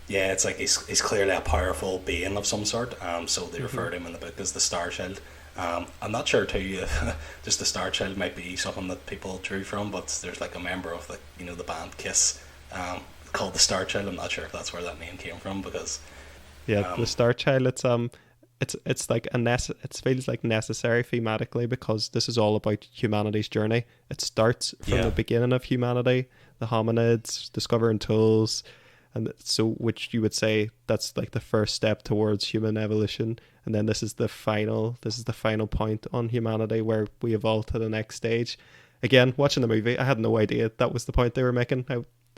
yeah, it's like he's clearly a powerful being of some sort. So they refer to him in the book as the Star Child. I'm not sure too if just the Star Child might be something that people drew from, but there's like a member of the band Kiss called the Star Child. I'm not sure if that's where that name came from, because
Yeah, the Star Child. It's like it feels like necessary thematically, because this is all about humanity's journey. It starts from the beginning of humanity, the hominids discovering tools, and so which you would say that's like the first step towards human evolution, and then this is the final point on humanity where we evolve to the next stage. Again, watching the movie, I had no idea that was the point they were making.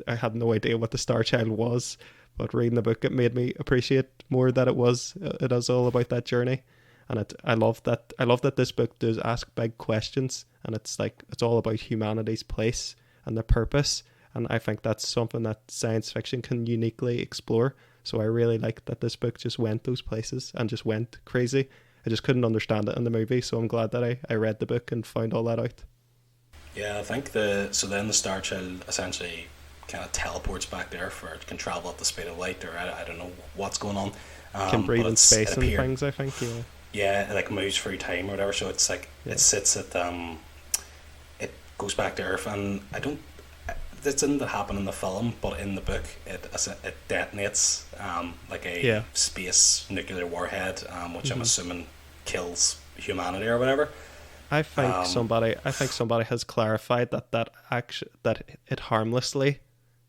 I had no idea what the Star Child was. But reading the book, it made me appreciate more that it is all about that journey, and I love that this book does ask big questions, and it's all about humanity's place and the purpose, and I think that's something that science fiction can uniquely explore. So I really like that this book just went those places and just went crazy. I just couldn't understand it in the movie, so I'm glad that I read the book and found all that out.
yeah, I think then the Star Child essentially kind of teleports back to Earth, or it can travel at the speed of light, or I don't know what's going on.
Can breathe
but
in space and things, I think. Yeah.
Yeah, it like moves through time or whatever. So it's like it sits at it goes back to Earth, and I don't. This didn't happen in the film, but in the book, it detonates like a space nuclear warhead, which I'm assuming kills humanity or whatever.
I think somebody has clarified that it harmlessly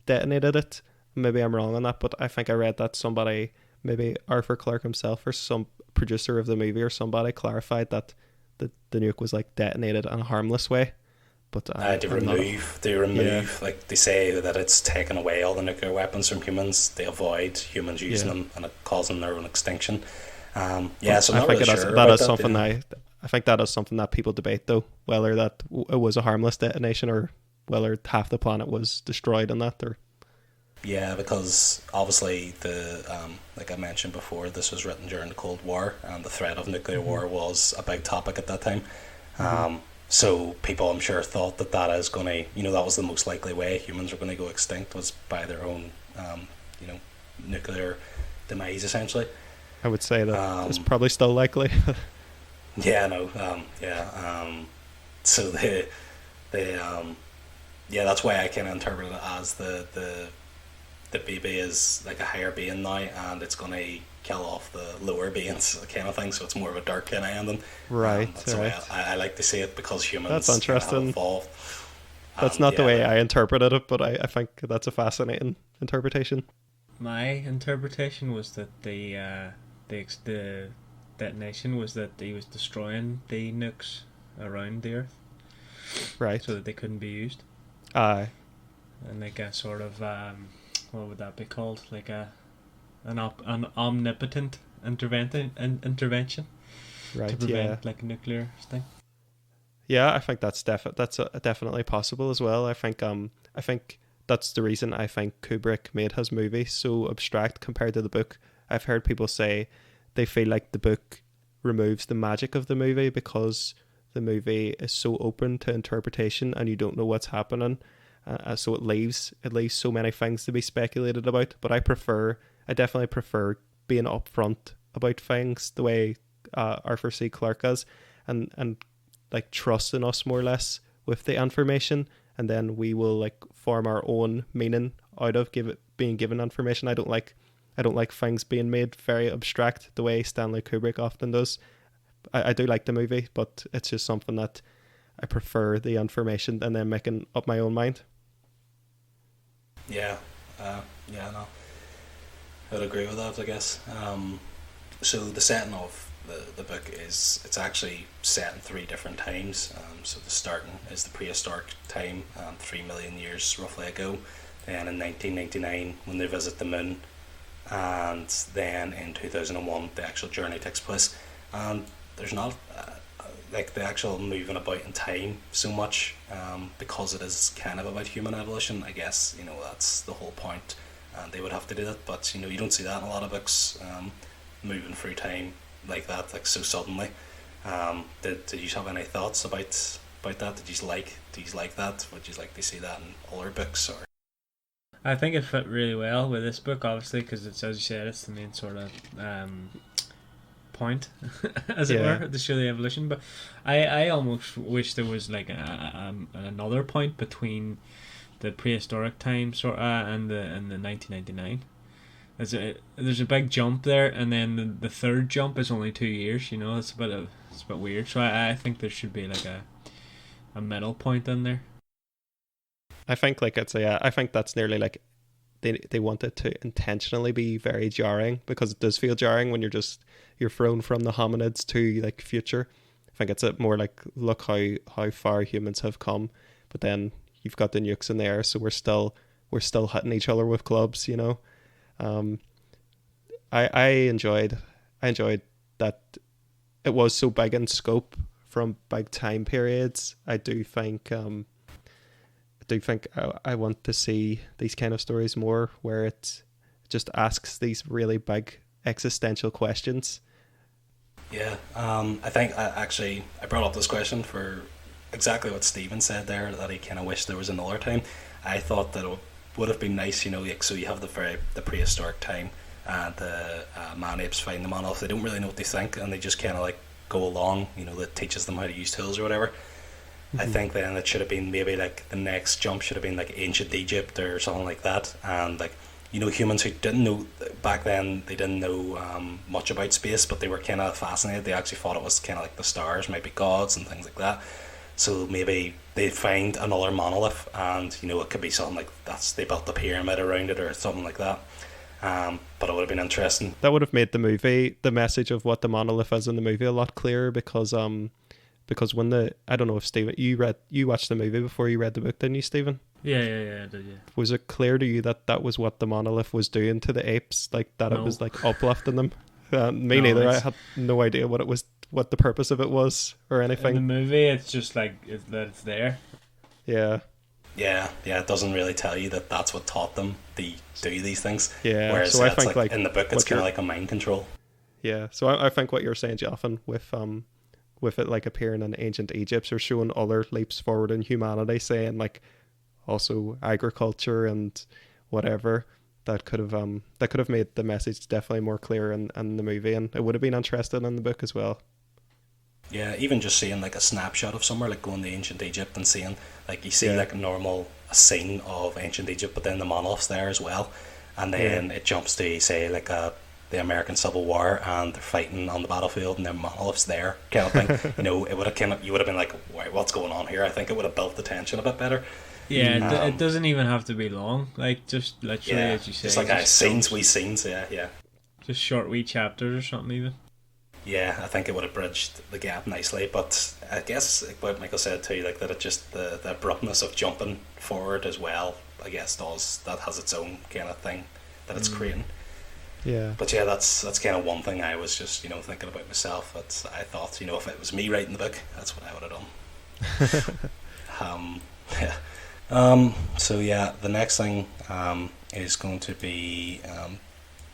detonated it. Maybe I'm wrong on that, but I think I read that somebody, maybe Arthur Clarke himself or some producer of the movie or somebody, clarified that the nuke was like detonated in a harmless way. But
they remove like they say that it's taken away all the nuclear weapons from humans. They avoid humans using them, and it causing their own extinction. So I'm not really sure about that.
I think that is something that people debate, though, whether that it was a harmless detonation or whether half the planet was destroyed in that. Or
yeah, because obviously like I mentioned before, this was written during the Cold War, and the threat of nuclear war was a big topic at that time. So people, I'm sure, thought that is going to, that was the most likely way humans were going to go extinct, was by their own, nuclear demise, essentially.
I would say that it's probably still likely.
Yeah, no, so that's why I kind of interpret it as the baby is like a higher being now, and it's going to kill off the lower beings kind of thing. So it's more of a dark kind of ending.
Right,
That's the way I like to see it, because humans
That's
kind of have
interesting.
evolved.
That's
And
not the
yeah,
way I interpreted it, but I think that's a fascinating interpretation.
My interpretation was that the detonation was that he was destroying the nukes around the Earth,
Right.
so that they couldn't be used,
Aye.
and like a sort of what would that be called? Like an omnipotent intervention to
Right. Yeah.
prevent like a nuclear thing.
Yeah, I think that's definitely possible as well. I think that's the reason I think Kubrick made his movie so abstract compared to the book. I've heard people say they feel like the book removes the magic of the movie because the movie is so open to interpretation and you don't know what's happening. So it leaves so many things to be speculated about. But I definitely prefer being upfront about things the way Arthur C. Clarke does, and like trusting us more or less with the information, and then we will like form our own meaning out of being given information. I don't like things being made very abstract the way Stanley Kubrick often does. I do like the movie, but it's just something that I prefer the information and then making up my own mind.
yeah, yeah. No, I'd agree with that, I guess. So the setting of the book it's actually set in three different times. So the starting is the prehistoric time, 3 million years roughly ago. Then in 1999 when they visit the moon, and then in 2001 the actual journey takes place. And there's not like the actual moving about in time so much, because it is kind of about human evolution. I guess that's the whole point, and they would have to do that. But you don't see that in a lot of books, moving through time like that, like so suddenly. Did you have any thoughts about that? Do you like that? Would you like to see that in other books? Or
I think it fit really well with this book, obviously, because it's, as you said, it's the main sort of point, as it were, to show the evolution. But I almost wish there was like another point between the prehistoric time and the 1999. There's a big jump there, and then the third jump is only 2 years. It's a bit weird. So I think there should be like a middle point in there.
I think I think that's nearly like they want it to intentionally be very jarring, because it does feel jarring when you're thrown from the hominids to like future. I think it's more like, look how far humans have come, but then you've got the nukes in the air, so we're still hitting each other with clubs. I enjoyed that it was so big in scope from big time periods. I do think I want to see these kind of stories more, where it just asks these really big existential questions.
yeah, I think I brought up this question for exactly what Stephen said there, that he kind of wished there was another time. I thought that it would have been nice, like, so you have the prehistoric time, and the man apes find them on off. They don't really know what they think, and they just kind of like go along. That teaches them how to use tools or whatever. Mm-hmm. I think then it should have been maybe like the next jump should have been like ancient Egypt or something like that, and like humans who didn't know back then, they didn't know much about space, but they were kind of fascinated. They actually thought it was kind of like the stars, maybe gods and things like that. So maybe they find another monolith, and it could be something like they built the pyramid around it or something like that. But it would have been interesting.
That would have made the message of what the monolith is in the movie a lot clearer, because when I don't know if Stephen, you watched the movie before you read the book, didn't you, Stephen?
Yeah, I did, yeah.
Was it clear to you that was what the monolith was doing to the apes, like that? No. It was like uplifting them? Me neither. I had no idea what the purpose of it was or anything.
In the movie, it's just like that it's there.
Yeah.
Yeah, it doesn't really tell you that that's what taught them to do these things.
Yeah,
whereas
so I think like
in the book, it's kind of like a mind control.
Yeah, so I think what you're saying, Joffin, with it like appearing in ancient Egypt, or showing other leaps forward in humanity, saying like also agriculture and whatever, that could have made the message definitely more clear in the movie, and it would have been interesting in the book as well.
Yeah, even just seeing like a snapshot of somewhere, like going to ancient Egypt and seeing like you see like a scene of ancient Egypt, but then the monolith's there as well, and then it jumps to say like a the American Civil War and they're fighting on the battlefield and then monoliths there kind of thing. It would have you would have been like, wait, what's going on here? I think it would have built the tension a bit better.
Yeah, it doesn't even have to be long. Like, just literally, as you say,
just like scenes, yeah.
Just short wee chapters or something even.
Yeah, I think it would have bridged the gap nicely, but I guess like what Michael said too, like that it just the abruptness of jumping forward as well, I guess that has its own kind of thing that it's creating.
Yeah.
But yeah, that's kind of one thing I was just thinking about myself. That I thought if it was me writing the book, that's what I would have done. Yeah. So yeah, the next thing is going to be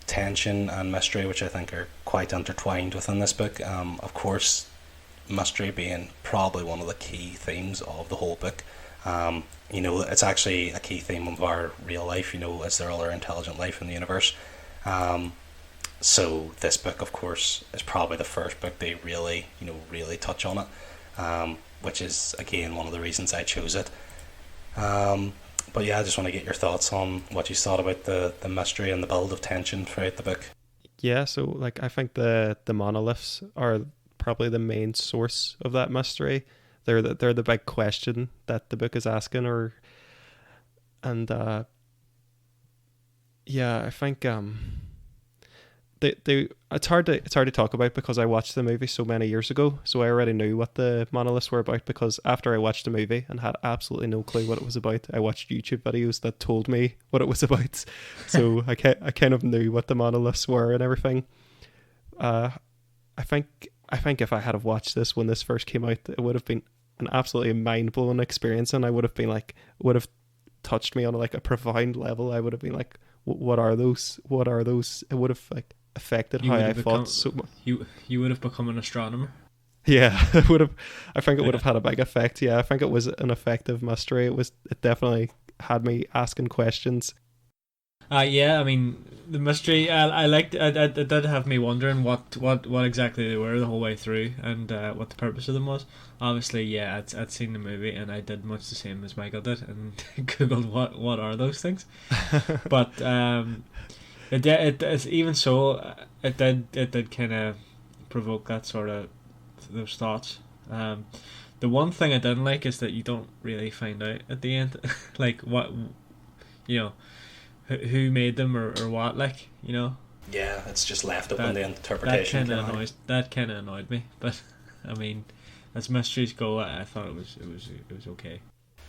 tension and mystery, which I think are quite intertwined within this book. Of course, mystery being probably one of the key themes of the whole book. It's actually a key theme of our real life. Is there other intelligent life in the universe? So this book, of course, is probably the first book they really touch on it, which is again one of the reasons I chose it. But yeah, I just want to get your thoughts on what you thought about the mystery and the build of tension throughout the book.
Yeah, so like I think the monoliths are probably the main source of that mystery. They're the big question that the book is asking, yeah, I think it's hard to talk about because I watched the movie so many years ago, so I already knew what the monoliths were about, because after I watched the movie and had absolutely no clue what it was about, I watched YouTube videos that told me what it was about. So I kind of knew what the monoliths were and everything. I think if I had have watched this when this first came out, it would have been an absolutely mind-blowing experience, and I would have been like, would have touched me on like a profound level. I would have been like, what are those? It would have like affected how I thought so much.
You would have become an astronomer.
Yeah, it would have. I think it would have had a big effect. Yeah, I think it was an effective mystery. It definitely had me asking questions.
Yeah, I mean the mystery. I liked. It did have me wondering what exactly they were the whole way through, and what the purpose of them was. Obviously, yeah, I'd seen the movie, and I did much the same as Michael did, and googled what are those things. But it's even so, it did kind of provoke that sort of those thoughts. The one thing I didn't like is that you don't really find out at the end, like what who made them or what, like
Yeah, it's just left up in the interpretation.
That kind of annoyed me, but I mean, as mysteries go, I thought it was okay.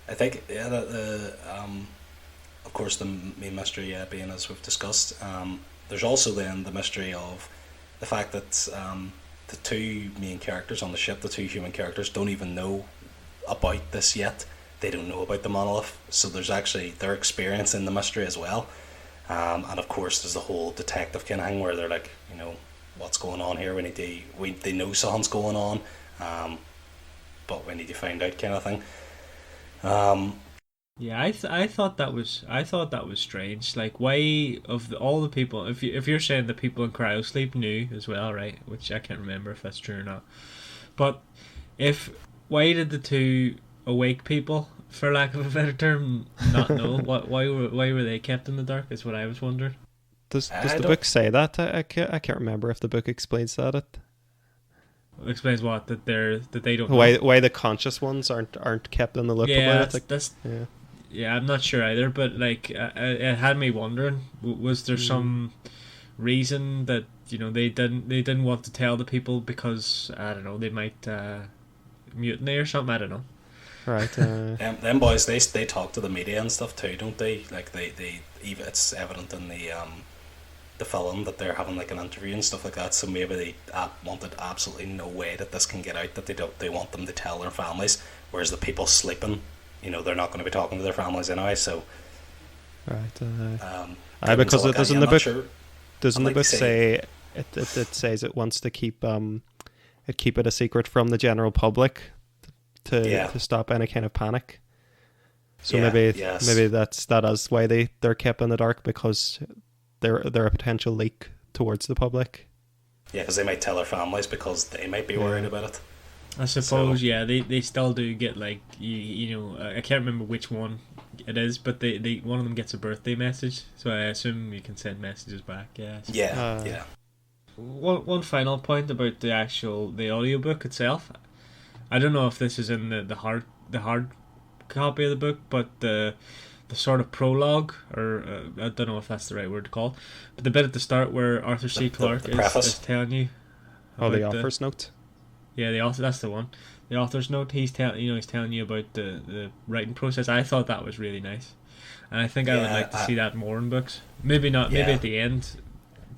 I think of course the main mystery being, as we've discussed, there's also then the mystery of the fact that the two main characters on the ship, the two human characters, don't even know about this yet. They don't know about the monolith, so there's actually their experience in the mystery as well. And of course there's the whole detective kind of thing where they're like, what's going on here? They know something's going on, but we need to find out kind of thing.
Yeah, I thought that was strange. Like, why all the people, if you're saying the people in cryosleep knew as well, right? Which I can't remember if that's true or not. But why did the two awake people, for lack of a better term, not know? Why were they kept in the dark? Is what I was wondering.
Does the book say that? I can't remember if the book explains that. It
explains what, that they don't know.
Why the conscious ones aren't kept in the loop about it.
Yeah, I'm not sure either, but like it had me wondering, was there some reason that they didn't want to tell the people because, I don't know, they might mutiny or something, I don't know.
Right.
Them boys, they talk to the media and stuff too, don't they? Like they even, it's evident in the film that they're having like an interview and stuff like that. So maybe they wanted absolutely no way that this can get out. That they want them to tell their families, whereas the people sleeping, they're not going to be talking to their families anyway. So
right. Because it doesn't the book sure. Doesn't the book say it says it wants to keep it a secret from the general public to stop any kind of panic. So maybe that is why they're kept in the dark, because they're a potential leak towards the public.
Yeah, because they might tell their families because they might be worried about it.
I suppose, yeah, they still do get like you know I can't remember which one it is, but they one of them gets a birthday message, so I assume you can send messages back. Yeah.
Yeah.
One final point about the audiobook itself. I don't know if this is in the hard copy of the book, but the sort of prologue, or I don't know if that's the right word to call it, but the bit at the start where Arthur C. Clarke is telling you.
The author's note.
Yeah, the author. That's the one. The author's note. He's telling you about the writing process. I thought that was really nice, and I think I would like to see that more in books. Maybe not. Maybe at the end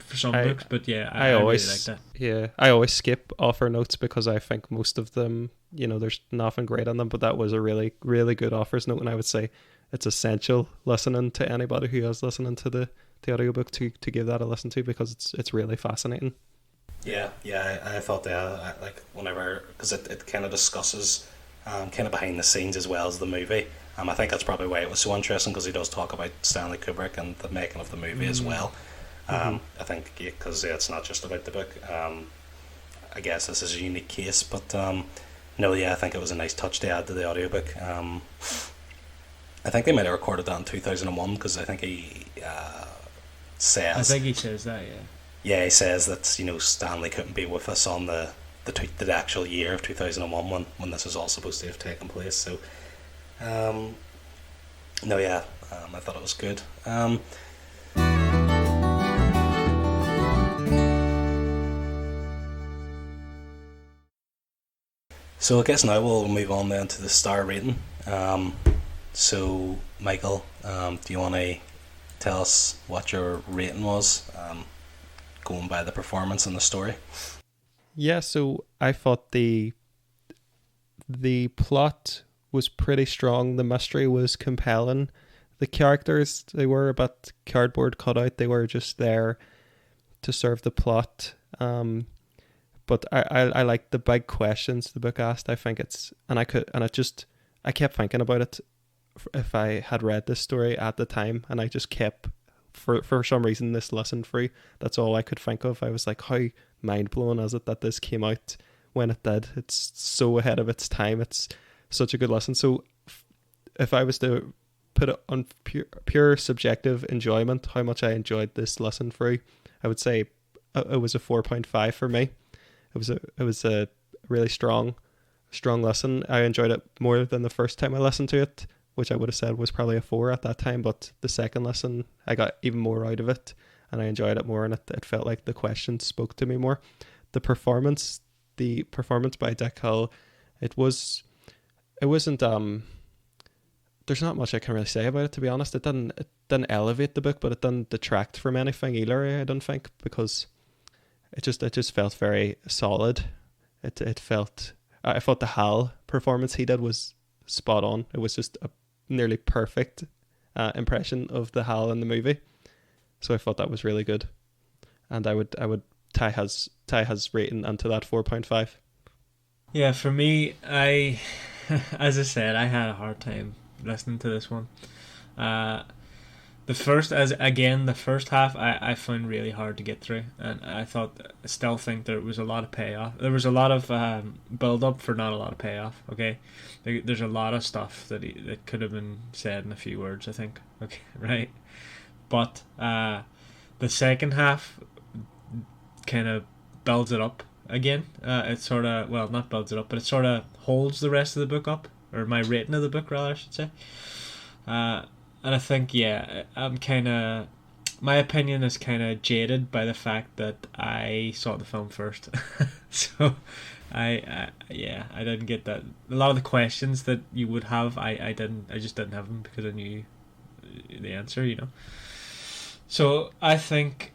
for some books, but yeah, I always really like that.
Yeah, I always skip author notes because I think most of them, there's nothing great on them. But that was a really, really good author's note, and I would say it's essential listening to anybody who is listening to the audiobook to give that a listen to, because it's really fascinating.
Yeah, I thought that, like, whenever, because it kind of discusses kind of behind the scenes as well as the movie. I think that's probably why it was so interesting, because he does talk about Stanley Kubrick and the making of the movie as well. I think because it's not just about the book. I guess this is a unique case, but no, yeah, I think it was a nice touch to add to the audiobook. I think they might have recorded that in 2001, because I think he says.
I think he says that, yeah.
Yeah, he says that Stanley couldn't be with us on the actual year of 2001 when this was all supposed to have taken place. So, no, yeah, I thought it was good. So I guess now we'll move on then to the star rating. So Michael, do you want to tell us what your rating was? Going by the performance and the story.
Yeah, so I thought the plot was pretty strong. The mystery was compelling. The characters, they were a bit cardboard cut out. They were just there to serve the plot. But I like the big questions the book asked. I think I kept thinking about it if I had read this story at the time, and I just kept. For some reason, this listened through. That's all I could think of. I was like, how mind-blowing is it that this came out when it did? It's so ahead of its time. It's such a good lesson. So if I was to put it on pure subjective enjoyment, how much I enjoyed this lesson through, I would say it was a 4.5 for me. It was a really strong lesson. I enjoyed it more than the first time I listened to it, which I would have said was probably a 4 at that time, but the second listen, I got even more out of it, and I enjoyed it more, and it felt like the questions spoke to me more. The performance by Dick Hill, it wasn't, there's not much I can really say about it, to be honest. It didn't elevate the book, but it didn't detract from anything either, I don't think, because it just felt very solid. I thought the Hal performance he did was spot on. It was just a nearly perfect impression of the Hal in the movie, so I thought that was really good, and I would tie his rating into that 4.5.
Yeah, for me, I as I said, I had a hard time listening to this one. The first half I found really hard to get through, and I still think there was a lot of payoff. There was a lot of build up for not a lot of payoff. Okay, there's a lot of stuff that could have been said in a few words, I think. Okay, right, but the second half kind of builds it up again. It sort of, well, not builds it up, but it sort of holds the rest of the book up, or my rating of the book rather, I should say. And I think, yeah, my opinion is kind of jaded by the fact that I saw the film first. So, I didn't get that. A lot of the questions that you would have, I just didn't have them because I knew the answer, So, I think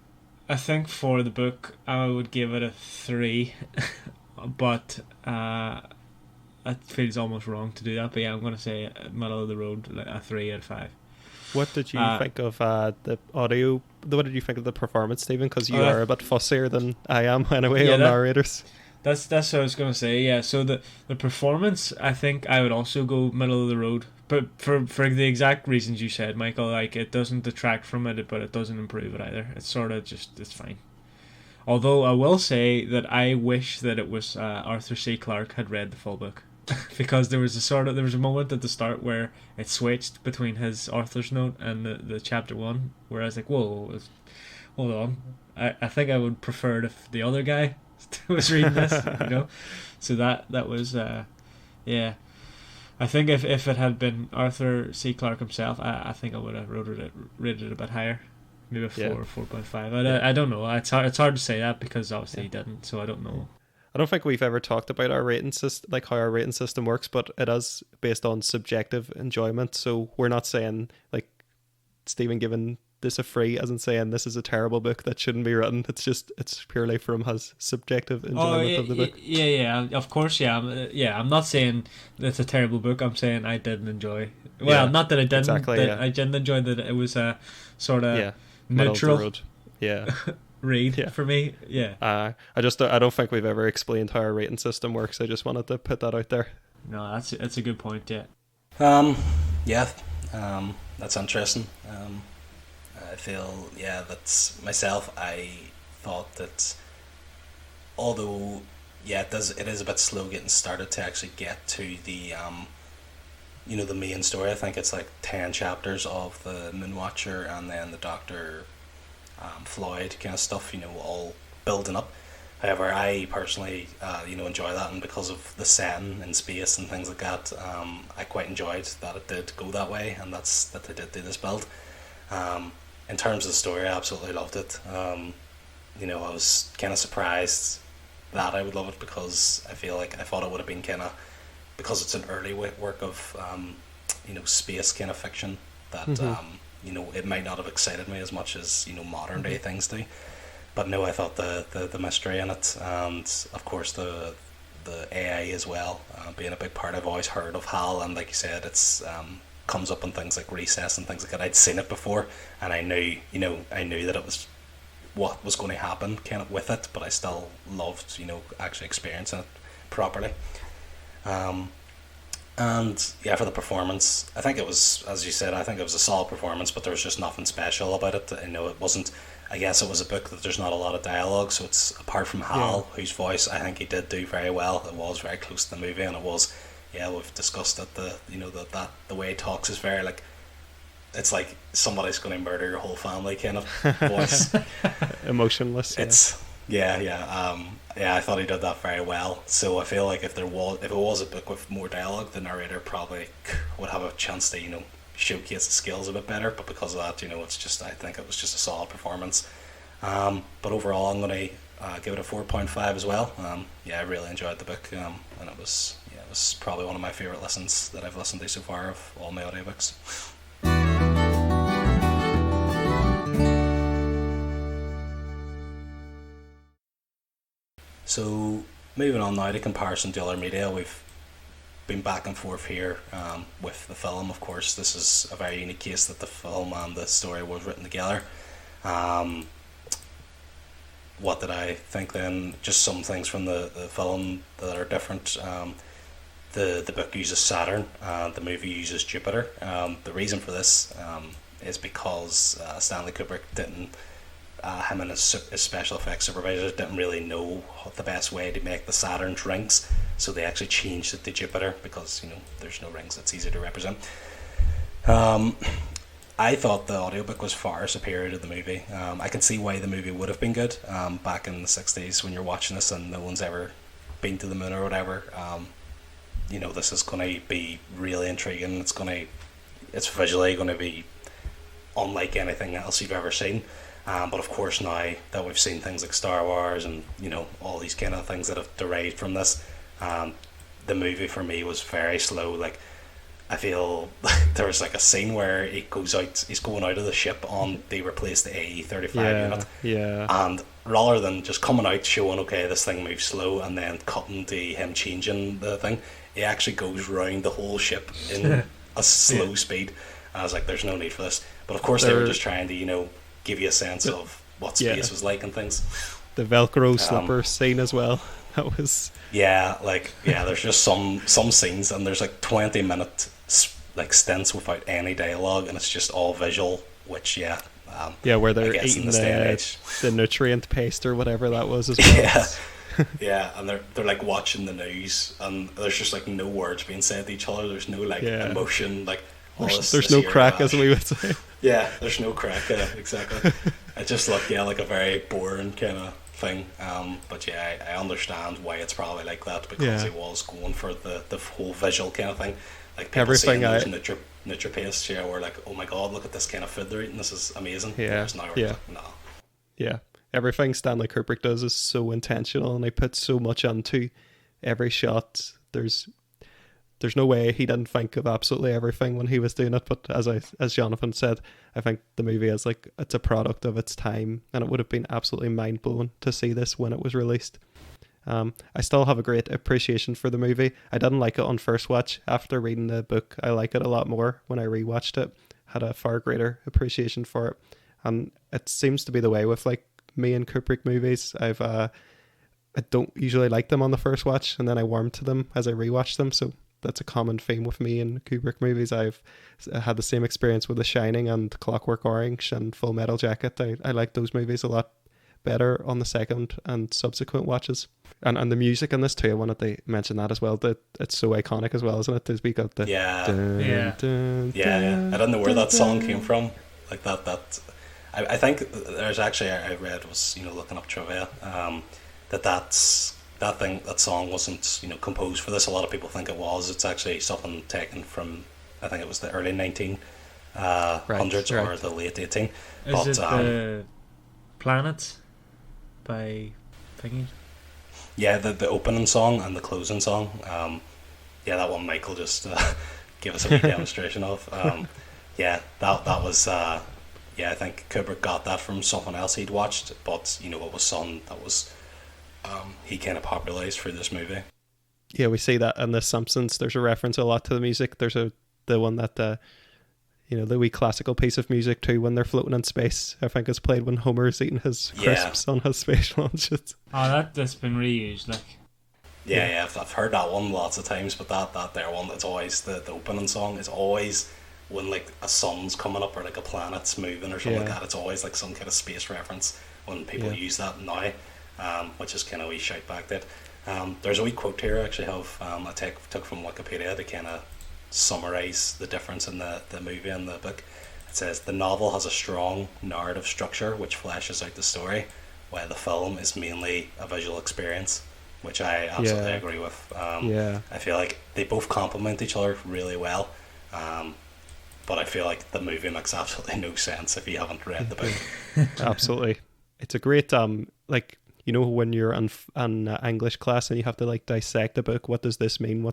for the book, I would give it a 3, but it feels almost wrong to do that. But yeah, I'm going to say middle of the road, like a 3 out of 5.
What did you think of the audio? What did you think of the performance, Stephen? Because you are a bit fussier than I am anyway on narrators.
That's what I was going to say, yeah. So the performance, I think I would also go middle of the road. But for the exact reasons you said, Michael, like, it doesn't detract from it, but it doesn't improve it either. It's sort of just, it's fine. Although I will say that I wish that it was Arthur C. Clarke had read the full book. Because there was a moment at the start where it switched between his author's note and the chapter one, where I was like, whoa, hold on, I think I would prefer it if the other guy was reading this, you know. So that was yeah. I think if it had been Arthur C. Clarke himself, I think I would have rated it a bit higher, maybe a 4 or 4.5. I don't know. It's hard to say that because obviously he didn't, so I don't know.
I don't think we've ever talked about our rating system, like how our rating system works, but it is based on subjective enjoyment. So we're not saying like Stephen giving this a 3 isn't saying this is a terrible book that shouldn't be written. It's purely from his subjective enjoyment of the book.
Yeah, of course, yeah. I'm not saying it's a terrible book. I'm saying I didn't enjoy. Well, not that I didn't.
Exactly,
I didn't enjoy that. It was a sort of neutral read for me. Yeah.
I don't think we've ever explained how our rating system works. I just wanted to put that out there.
No, that's a good point. Yeah.
That's interesting. I feel, that's myself. I thought that, although, it is a bit slow getting started to actually get to the, the main story. I think it's like 10 chapters of the Moonwatcher and then the Doctor, Floyd kind of stuff, all building up. However, I personally, enjoy that, and because of the setting in space and things like that, I quite enjoyed that it did go that way, and that they did do this build. In terms of the story, I absolutely loved it. I was kind of surprised that I would love it because I thought it would have been kind of, because it's an early work of, space kind of fiction, that, it might not have excited me as much as, modern day things do. But no, I thought the mystery in it, and of course the AI as well, being a big part. I've always heard of HAL, and like you said, it's comes up in things like Recess and things like that. I'd seen it before, and I knew that it was what was going to happen kind of with it, but I still loved, actually experiencing it properly. And for the performance, I think it was, as you said, I think it was a solid performance, but there was just nothing special about it. It wasn't, I guess it was a book that there's not a lot of dialogue, so it's, apart from Hal, whose voice I think he did do very well. It was very close to the movie, and it was, we've discussed that the way he talks is very, like, it's like somebody's going to murder your whole family kind of voice.
Emotionless.
It's I thought he did that very well. So I feel like if it was a book with more dialogue, the narrator probably would have a chance to showcase the skills a bit better. But because of that, it's just, I think it was just a solid performance. But overall, I'm going to give it a 4.5 as well. I really enjoyed the book, and it was probably one of my favorite listens that I've listened to so far of all my audiobooks. So moving on now to comparison to other media, we've been back and forth here with the film. Of course, this is a very unique case that the film and the story was written together. What did I think then? Just some things from the film that are different. The book uses Saturn, the movie uses Jupiter. The reason for this is because Stanley Kubrick didn't, him and his special effects supervisors didn't really know the best way to make the Saturn's rings, so they actually changed it to Jupiter because there's no rings, it's easier to represent. I thought the audiobook was far superior to the movie. I can see why the movie would have been good back in the 60s when you're watching this and no one's ever been to the moon or whatever. This is going to be really intriguing. It's visually going to be unlike anything else you've ever seen. But of course, now that we've seen things like Star Wars and all these kind of things that have derived from this, the movie for me was very slow. Like, I feel there was like a scene where he's going out of the ship on they replaced the AE-35 unit, and rather than just coming out showing okay this thing moves slow and then cutting to him changing the thing, he actually goes round the whole ship in a slow speed. And I was like, there's no need for this, but of course they were just trying to give you a sense of what space was like and things.
The Velcro slipper scene as well. That was
there's just some scenes, and there's like 20-minute like stints without any dialogue, and it's just all visual, which
Yeah, where
I
they're
guess in
eating
this day and age.
the nutrient paste or whatever that was as well.
Yeah. Yeah, and they're like watching the news, and there's just like no words being said to each other. There's no like emotion, like
there's no crack, as we would say.
Yeah, there's no crack. Exactly. It just looked like a very boring kind of thing. But yeah, I understand why it's probably like that, because it was going for the whole visual kind of thing. Like people
Everything
seeing those NutriPaste, yeah, we're like, oh my god, look at this kind of food they're eating. This is amazing.
Yeah, yeah. Everything Stanley Kubrick does is so intentional, and he puts so much into every shot. There's no way he didn't think of absolutely everything when he was doing it. But as Jonathan said, I think the movie is like, it's a product of its time, and it would have been absolutely mind blowing to see this when it was released. I still have a great appreciation for the movie. I didn't like it on first watch. After reading the book, I like it a lot more when I rewatched it. Had a far greater appreciation for it, and it seems to be the way with like me and Kubrick movies. I don't usually like them on the first watch, and then I warm to them as I rewatch them. So that's a common theme with me in Kubrick movies. I've had the same experience with The Shining and Clockwork Orange and Full Metal Jacket. I like those movies a lot better on the second and subsequent watches. And the music in this too, I wanted to mention that as well. That it's so iconic as well, isn't it? As we got the
I don't know where that song came from. Like that. I think there's actually, I read, was looking up trivia, that song wasn't composed for this. A lot of people think it was. It's actually something taken from, I think it was the early 1900s or the late 18.
Is it the Planets by Thingy?
Yeah, the opening song and the closing song. That one Michael just gave us a wee demonstration of. That was. I think Kubrick got that from something else he'd watched, but it was something that was he kind of popularized for this movie.
Yeah, we see that in The Simpsons. There's a reference a lot to the music. There's the one that the wee classical piece of music too, when they're floating in space, I think is played when Homer's eating his crisps on his space launches.
Oh, that's been reused, like.
Yeah, I've heard that one lots of times, but that there one, it's always the opening song. It's always when like a sun's coming up or like a planet's moving or something like that. It's always like some kind of space reference when people use that now, which is kind of a wee shout back that. There's a wee quote here I actually have I took from Wikipedia to kind of summarize the difference in the movie and the book. It says, the novel has a strong narrative structure which fleshes out the story, while the film is mainly a visual experience, which I absolutely agree with. I feel like they both complement each other really well, but I feel like the movie makes absolutely no sense if you haven't read the book.
Absolutely. It's a great when you're in English class and you have to like dissect a book, what does this mean,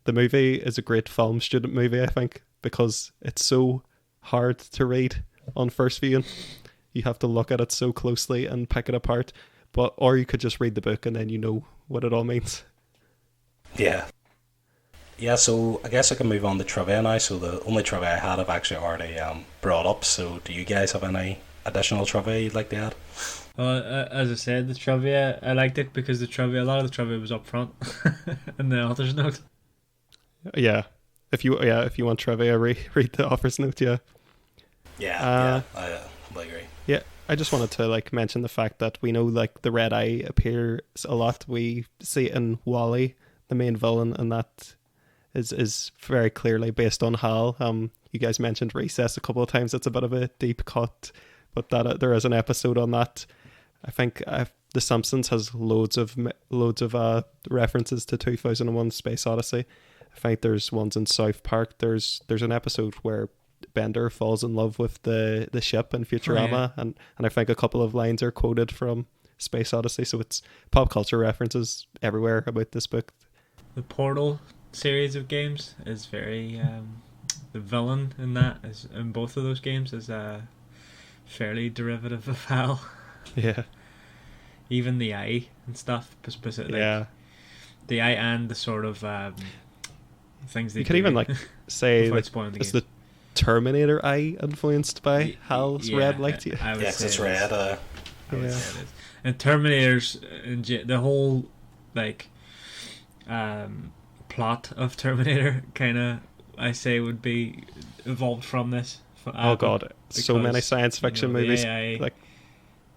the movie is a great film student movie, I think, because it's so hard to read on first viewing. You have to look at it so closely and pick it apart. Or you could just read the book and then you know what it all means.
Yeah, so I guess I can move on to trivia now. So the only trivia I had I've actually already brought up. So do you guys have any additional trivia you'd like to add?
As I said, the trivia, I liked it because a lot of the trivia was up front in the author's note.
Yeah, if you want trivia, read the author's note. I
agree.
Yeah, I just wanted to like mention the fact that we know like the red eye appears a lot. We see it in Wally, the main villain, and that is very clearly based on Hal. You guys mentioned Recess a couple of times. It's a bit of a deep cut, but that there is an episode on that. I think The Simpsons has loads of references to 2001: Space Odyssey. I think there's ones in South Park. There's an episode where Bender falls in love with the ship in Futurama, and I think a couple of lines are quoted from Space Odyssey. So it's pop culture references everywhere about this book.
The Portal series of games is very the villain in that is in both of those games is fairly derivative of Hal.
Yeah.
Even the eye and stuff, specifically. Yeah. The eye and the sort of things they
you could even like say that it's the Terminator eye influenced by Hal's red light.
Yes, it's red.
I would say it is. And Terminators, the whole like plot of Terminator kind of, I say, would be evolved from this
Oh god, so many science fiction movies
AI
like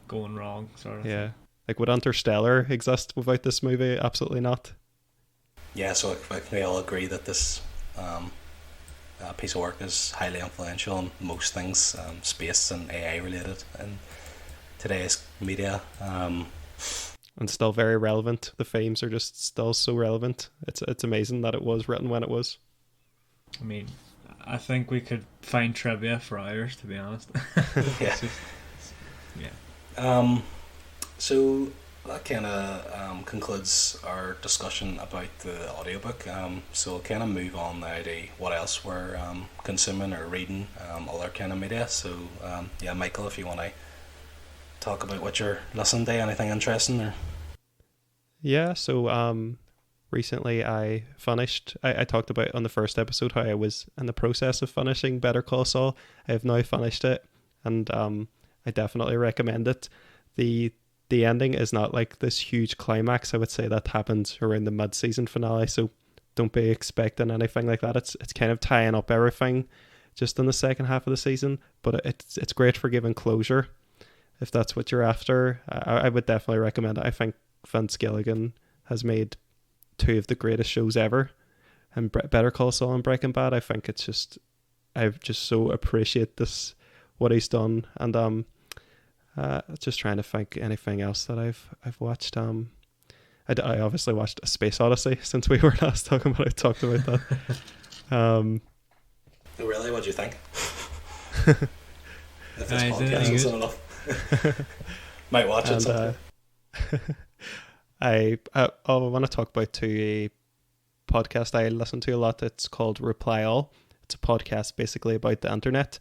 going wrong, sort of.
yeah.
Thing.
Like, would Interstellar exist without this movie? Absolutely not.
Yeah, so we all agree that this piece of work is highly influential on most things space and AI related in today's media.
And still very relevant. The themes are just still so relevant. It's amazing that it was written when it was.
I mean, I think we could find trivia for hours, to be honest.
Yeah.
Yeah.
So that kind of concludes our discussion about the audiobook. So we'll kind of move on now to what else we're consuming or reading, other kind of media. So yeah, Michael, if you want to talk about what you're listening to, anything interesting or?
Yeah, so recently I talked about on the first episode how I was in the process of finishing Better Call Saul. I have now finished it, and I definitely recommend it. The ending is not like this huge climax. I would say that happens around the mid-season finale, so don't be expecting anything like that. It's kind of tying up everything just in the second half of the season, but it's great for giving closure if that's what you're after. I would definitely recommend it. I think Vince Gilligan has made two of the greatest shows ever, and Better Call Saul and Breaking Bad. I think I just so appreciate this, what he's done, and just trying to think anything else that I've watched. I obviously watched Space Odyssey since we were last talking about. I talked about that.
Really, what do you think? If this
Is it
podcast
any
isn't
good?
enough, might watch it
And
sometime.
I want to talk about a podcast I listen to a lot. It's called Reply All. It's a podcast basically about the internet.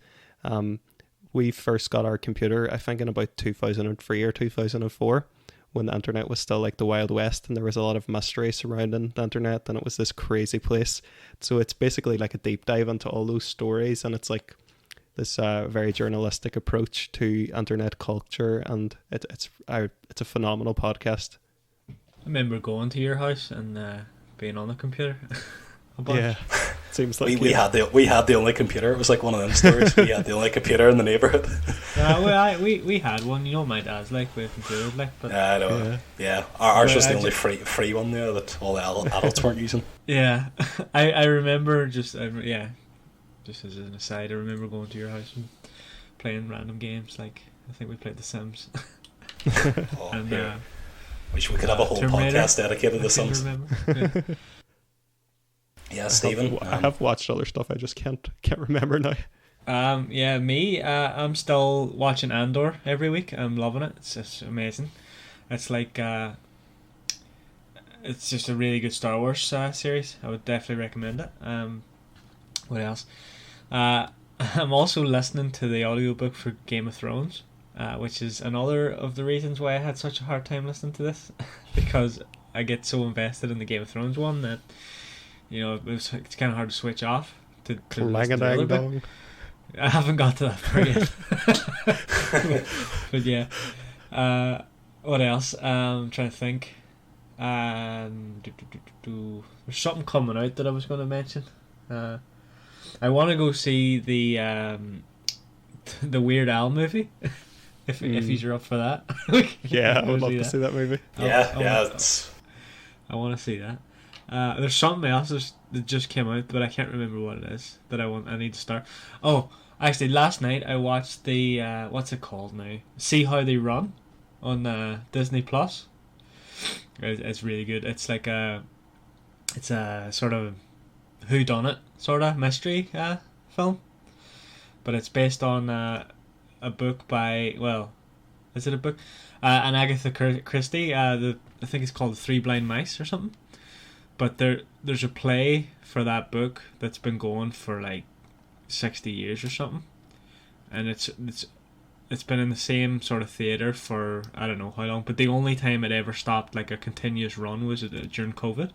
We first got our computer, I think, in about 2003 or 2004, when the internet was still like the Wild West, and there was a lot of mystery surrounding the internet, and it was this crazy place. So it's basically like a deep dive into all those stories, and it's like this very journalistic approach to internet culture, and it's a phenomenal podcast.
I remember going to your house and being on the computer. a bunch.
Yeah, seems like
we had the only computer. It was like one of them stories. We had the only computer in the neighborhood.
We had one. You know, my dad's like with computers, like, but
I know. Yeah, ours was the only free one there that all the adults weren't using.
yeah, I remember just as an aside, I remember going to your house and playing random games. Like, I think we played The Sims.
Oh,
and
yeah. Wish we could have a whole
Terminator,
podcast dedicated to Sims.
Yeah.
Yeah, Stephen.
I have watched other stuff. I just can't remember now.
I'm still watching Andor every week. I'm loving it. It's just amazing. It's like it's just a really good Star Wars series. I would definitely recommend it. What else? I'm also listening to the audiobook for Game of Thrones, which is another of the reasons why I had such a hard time listening to this, because I get so invested in the Game of Thrones one that, you know, it's kind of hard to switch off to listen to the other book. I haven't got to that part yet. But yeah. What else? I'm trying to think. There's something coming out that I was going to mention. I want to go see the Weird Al movie. if you're up for that.
Yeah, I would love to see that movie.
I want to see that. There's something else that just came out, but I can't remember what it is that I need to start. Oh, actually, last night I watched the what's it called now? See How They Run on Disney Plus. It's really good. It's like it's a sort of whodunit sort of mystery film, but it's based on a book by, well, is it a book? An Agatha Christie. I think it's called The Three Blind Mice or something. But there's a play for that book that's been going for like 60 years or something, and it's been in the same sort of theatre for I don't know how long. But the only time it ever stopped like a continuous run was during COVID.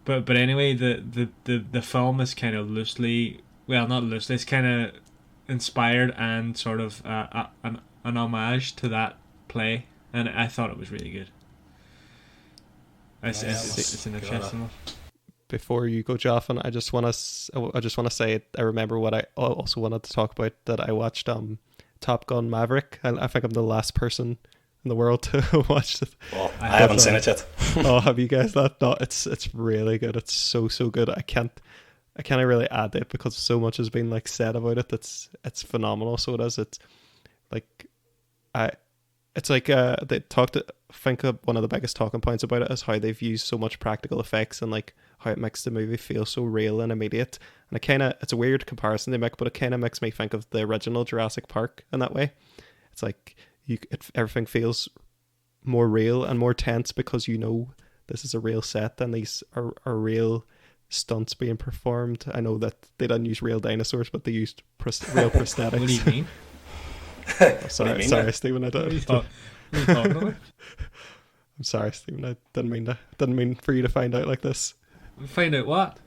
But anyway, the film is kind of loosely, well, not loosely, it's kind of inspired and sort of an homage to that play, and I thought it was really good. It's an interesting one.
before you go, Joffin, I just want to say I remember what I also wanted to talk about, that I watched Top Gun Maverick, and I think I'm the last person in the world to watch it.
Well, I haven't seen it yet.
Oh, have you guys that? No, it's really good. It's so good. I can't really add to it because so much has been like said about it. It's phenomenal. So it is. It's like they talked. I think one of the biggest talking points about it is how they've used so much practical effects and like how it makes the movie feel so real and immediate. And it's a weird comparison they make, but it kind of makes me think of the original Jurassic Park in that way. It's like everything feels more real and more tense because you know this is a real set and these are real stunts being performed. I know that they didn't use real dinosaurs, but they used real prosthetics.
What do you mean?
Sorry, Stephen.
What are you talking about?
I'm sorry, Stephen. I didn't mean for you to find out like this.
Find out what?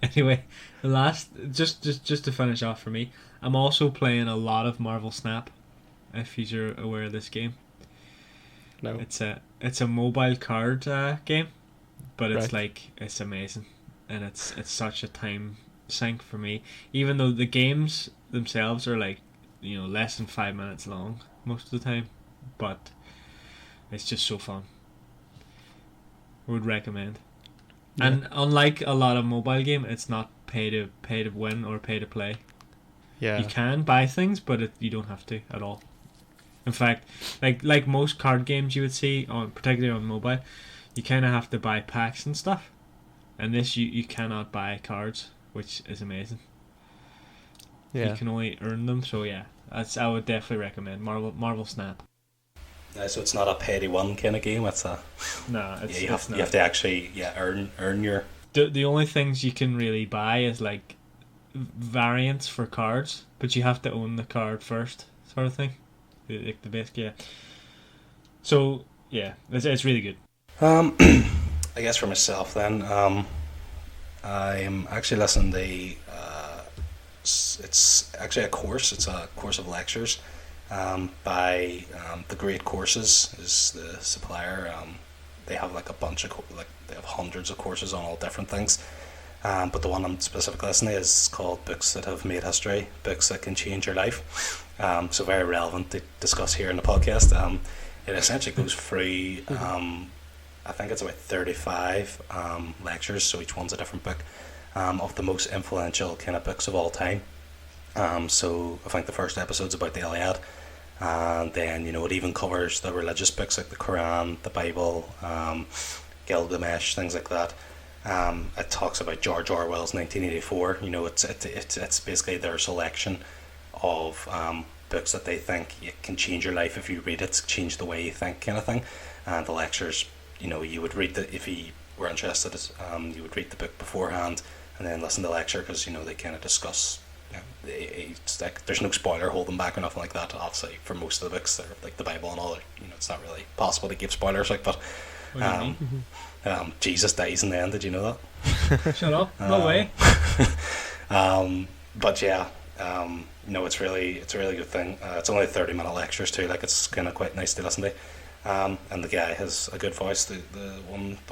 Anyway, the last just to finish off for me, I'm also playing a lot of Marvel Snap. If you're aware of this game,
no,
it's a mobile card game, but it's
right.
it's amazing, and it's such a time sink for me. Even though the games themselves are less than 5 minutes long most of the time, but it's just so fun. Would recommend. Yeah. And unlike a lot of mobile game, it's not pay to win or pay to play.
Yeah,
you can buy things, but you don't have to at all. In fact, like most card games you would see particularly on mobile, you kind of have to buy packs and stuff. And this you cannot buy cards, which is amazing. Yeah, you can only earn them. So yeah, I would definitely recommend Marvel Snap.
So it's not a pay to win kind of game. It's a you have to actually earn your.
The only things you can really buy is like variants for cards, but you have to own the card first, sort of thing. Like the basic, yeah. So yeah, it's really good.
I guess for myself then, I'm actually listening to it's actually a course. It's a course of lectures by the Great Courses is the supplier. They have like a bunch of they have hundreds of courses on all different things. But the one I'm specifically listening to is called Books That Have Made History, Books That Can Change Your Life. So very relevant to discuss here in the podcast. It essentially goes through, I think it's about 35 lectures, so each one's a different book, of the most influential kind of books of all time. So I think the first episode's about the Iliad, and then it even covers the religious books like the Quran, the Bible, Gilgamesh, things like that. It talks about George Orwell's 1984. It's basically their selection of books that they think it can change your life if you read it, change the way you think, kind of thing. And the lectures, you would read if you were interested, you would read the book beforehand and then listen to the lecture because they kind of discuss. It's like there's no spoiler holding back or nothing like that. Obviously, for most of the books, they're like the Bible and all. It's not really possible to give spoilers but. Jesus dies in the end. Did you know that?
Shut up! No way.
But yeah, it's a really good thing. It's only 30-minute lectures too. Like it's kind of quite nice to listen to. And the guy has a good voice. The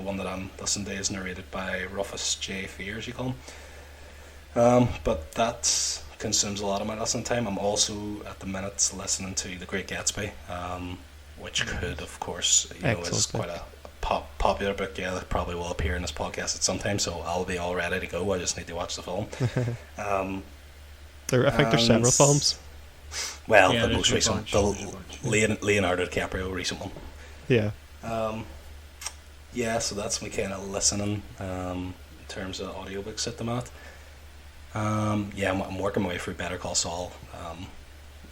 one that I'm listening to is narrated by Rufus J. Fears, you call him. But that consumes a lot of my listening time. I'm also at the minute listening to The Great Gatsby, which could, of course, is quite a popular book. Yeah, that probably will appear in this podcast at some time, so I'll be all ready to go. I just need to watch the film.
I think there's several films.
Well, the most recent, the Leonardo DiCaprio recent one.
Yeah.
So that's my kind of listening in terms of audiobooks at the minute. I'm working my way through Better Call Saul.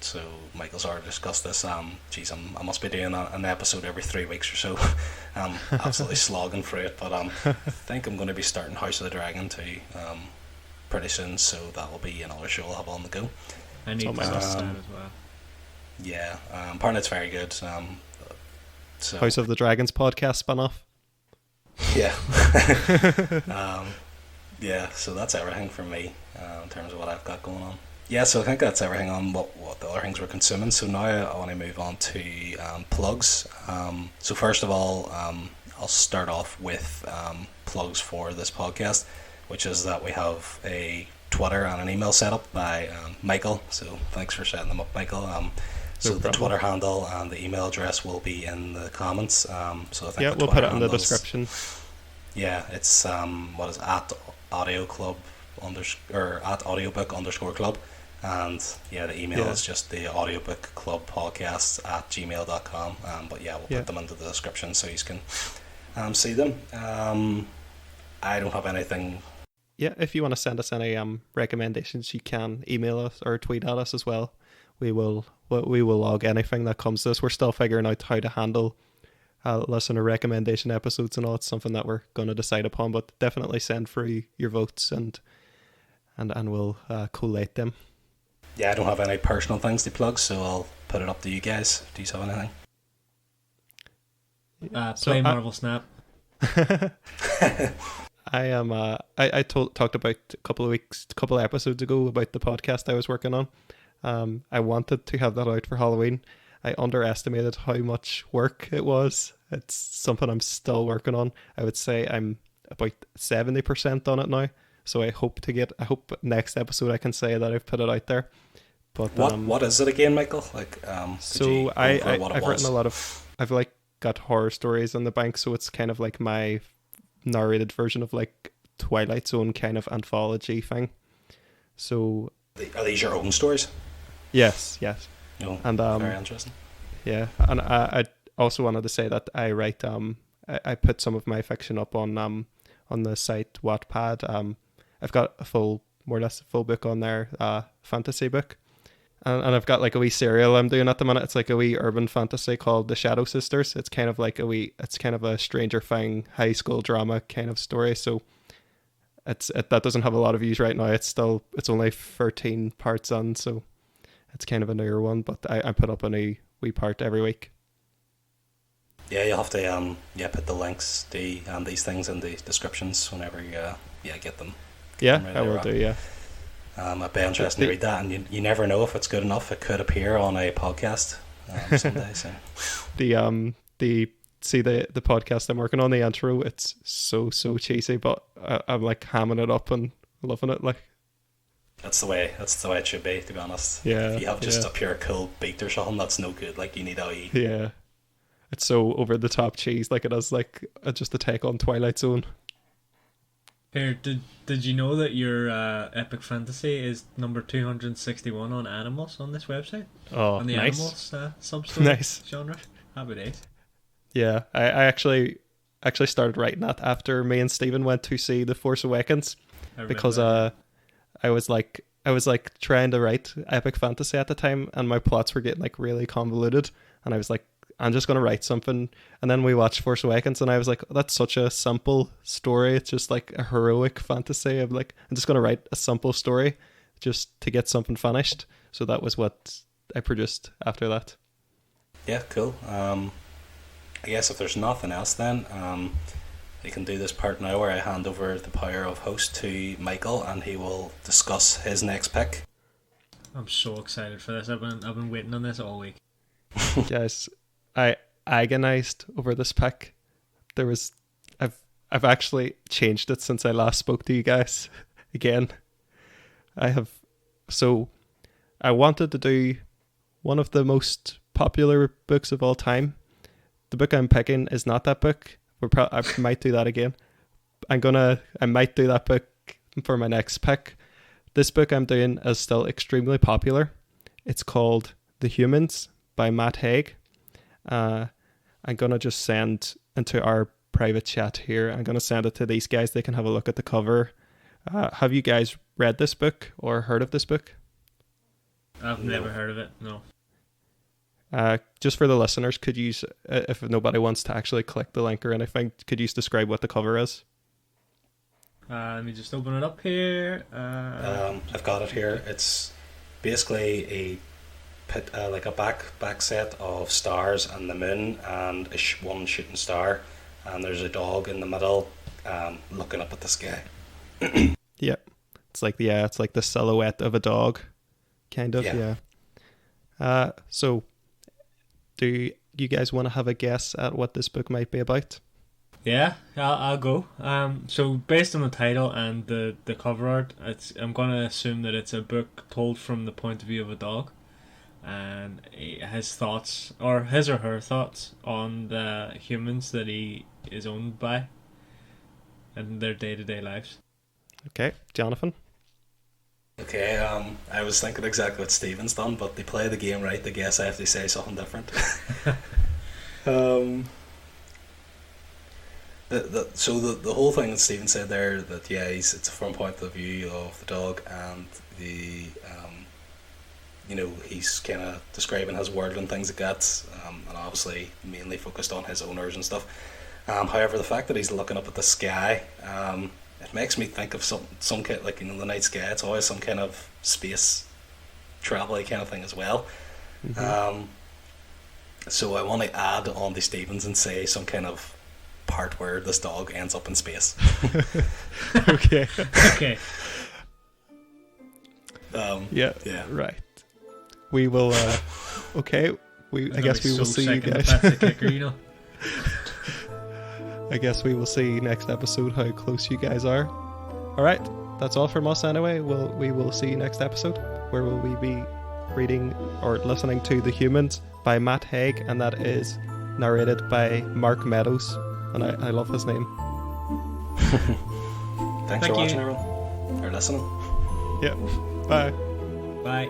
So Michael's already discussed this. I must be doing an episode every 3 weeks or so. I'm absolutely slogging through it, but I think I'm going to be starting House of the Dragon too pretty soon. So that will be another show I'll have on the go.
I need to start that as well.
Yeah, apparently it's very good. So
House of the Dragons podcast spin off.
Yeah. So that's everything from me in terms of what I've got going on. Yeah, so I think that's everything on what the other things we're consuming. So now I want to move on to plugs. So first of all, I'll start off with plugs for this podcast, which is that we have a Twitter and an email set up by Michael. So thanks for setting them up, Michael. So the Twitter handle and the email address will be in the comments. So I think
we'll put it in the description.
Yeah, it's what is it, at audio club or at audiobook_club, and yeah, the email is just the audiobookclubpodcasts@gmail.com. But yeah, we'll put them into the description so you can see them. I don't have anything.
Yeah, if you want to send us any recommendations, you can email us or tweet at us as well. We will log anything that comes to us. We're still figuring out how to handle listener recommendation episodes and all. It's something that we're going to decide upon, but definitely send through your votes and we'll collate them.
Yeah, I don't have any personal things to plug, so I'll put it up to you guys. Do you have anything?
Play Marvel Snap.
I talked about a couple episodes ago about the podcast I was working on. I wanted to have that out for Halloween. I underestimated how much work it was. It's something I'm still working on. I would say I'm about 70% on it now. So I hope next episode I can say that I've put it out there. But
what is it again, Michael? Like
so I've written a lot of, I've like got horror stories in the bank, so it's kind of like my narrated version of like Twilight Zone kind of anthology thing. So
are these your own stories?
Yes.
No,
and
very interesting.
Yeah, and I also wanted to say that I write I put some of my fiction up on the site Wattpad. I've got more or less a full book on there, fantasy book, and I've got like a wee serial I'm doing at the minute. It's like a wee urban fantasy called The Shadow Sisters. It's kind of like it's kind of a Stranger Thing high school drama kind of story. So that doesn't have a lot of views right now. It's only 13 parts on, so it's kind of a newer one. But I put up a new wee part every week.
Yeah, you'll have to put the links to these things in the descriptions whenever you get them.
Yeah, I will do. Yeah.
It'd be interesting to read that, and you never know if it's good enough. It could appear on a podcast someday. So
the podcast I'm working on, the intro, it's so cheesy, but I'm like hamming it up and loving it. Like
that's the way it should be, to be honest.
Yeah.
If you have just a pure cool beat or something, that's no good. Like you need a
yeah. It's so over the top cheese, like it has like just a take on Twilight Zone.
Here, did you know that your epic fantasy is number 261 on animals on this website?
Oh,
on the
nice.
animals sub-story genre. Happy days.
Yeah, I actually started writing that after me and Stephen went to see The Force Awakens, because I was like trying to write epic fantasy at the time, and my plots were getting like really convoluted, and I was like, I'm just going to write something. And then we watched Force Awakens, and I was like, oh, that's such a simple story. It's just like a heroic fantasy. I'm just going to write a simple story just to get something finished. So that was what I produced after that.
Yeah, cool. I guess if there's nothing else, then we can do this part now where I hand over the power of host to Michael, and he will discuss his next pick.
I'm so excited for this. I've been waiting on this all week.
Yes. I agonized over this pick. I've actually changed it since I last spoke to you guys. Again, I wanted to do one of the most popular books of all time. The book I'm picking is not that book. I might do that again. I might do that book for my next pick. This book I'm doing is still extremely popular. It's called The Humans by Matt Haig. I'm going to just send into our private chat here. I'm going to send it to these guys. They can have a look at the cover. Have you guys read this book or heard of this book?
I've never heard of it, no.
Just for the listeners, could you, if nobody wants to actually click the link or anything, could you describe what the cover is?
Let me just open it up here.
I've got it here. It's basically like a back set of stars and the moon and one shooting star, and there's a dog in the middle looking up at the sky.
Yeah, it's like the silhouette of a dog, kind of. Yeah. So do you guys want to have a guess at what this book might be about?
Yeah, I'll go. So based on the title and the cover art, I'm gonna assume that it's a book told from the point of view of a dog, and his thoughts, or his or her thoughts, on the humans that he is owned by, and their day-to-day lives.
Okay, Jonathan.
Okay, I was thinking exactly what Stephen's done, but they play the game right. I guess I have to say something different. So the whole thing that Stephen said there, that yeah, it's from point of view of the dog, and the he's kind of describing his world and things like that, and obviously mainly focused on his owners and stuff. However, the fact that he's looking up at the sky, it makes me think of some kind, like, the night sky. It's always some kind of space travel kind of thing as well.
Mm-hmm.
So I want to add on to Stevens and say some kind of part where this dog ends up in space.
Okay.
Okay.
Yeah. Right. We will. Okay. I guess we will see you guys.
That's the kicker, you know.
I guess we will see next episode how close you guys are. All right, that's all from us anyway. We will see you next episode, where will we be reading or listening to The Humans by Matt Haig, and that is narrated by Mark Meadows, and I love his name.
Thanks for watching, everyone, or listening.
Yeah. Bye.
Bye.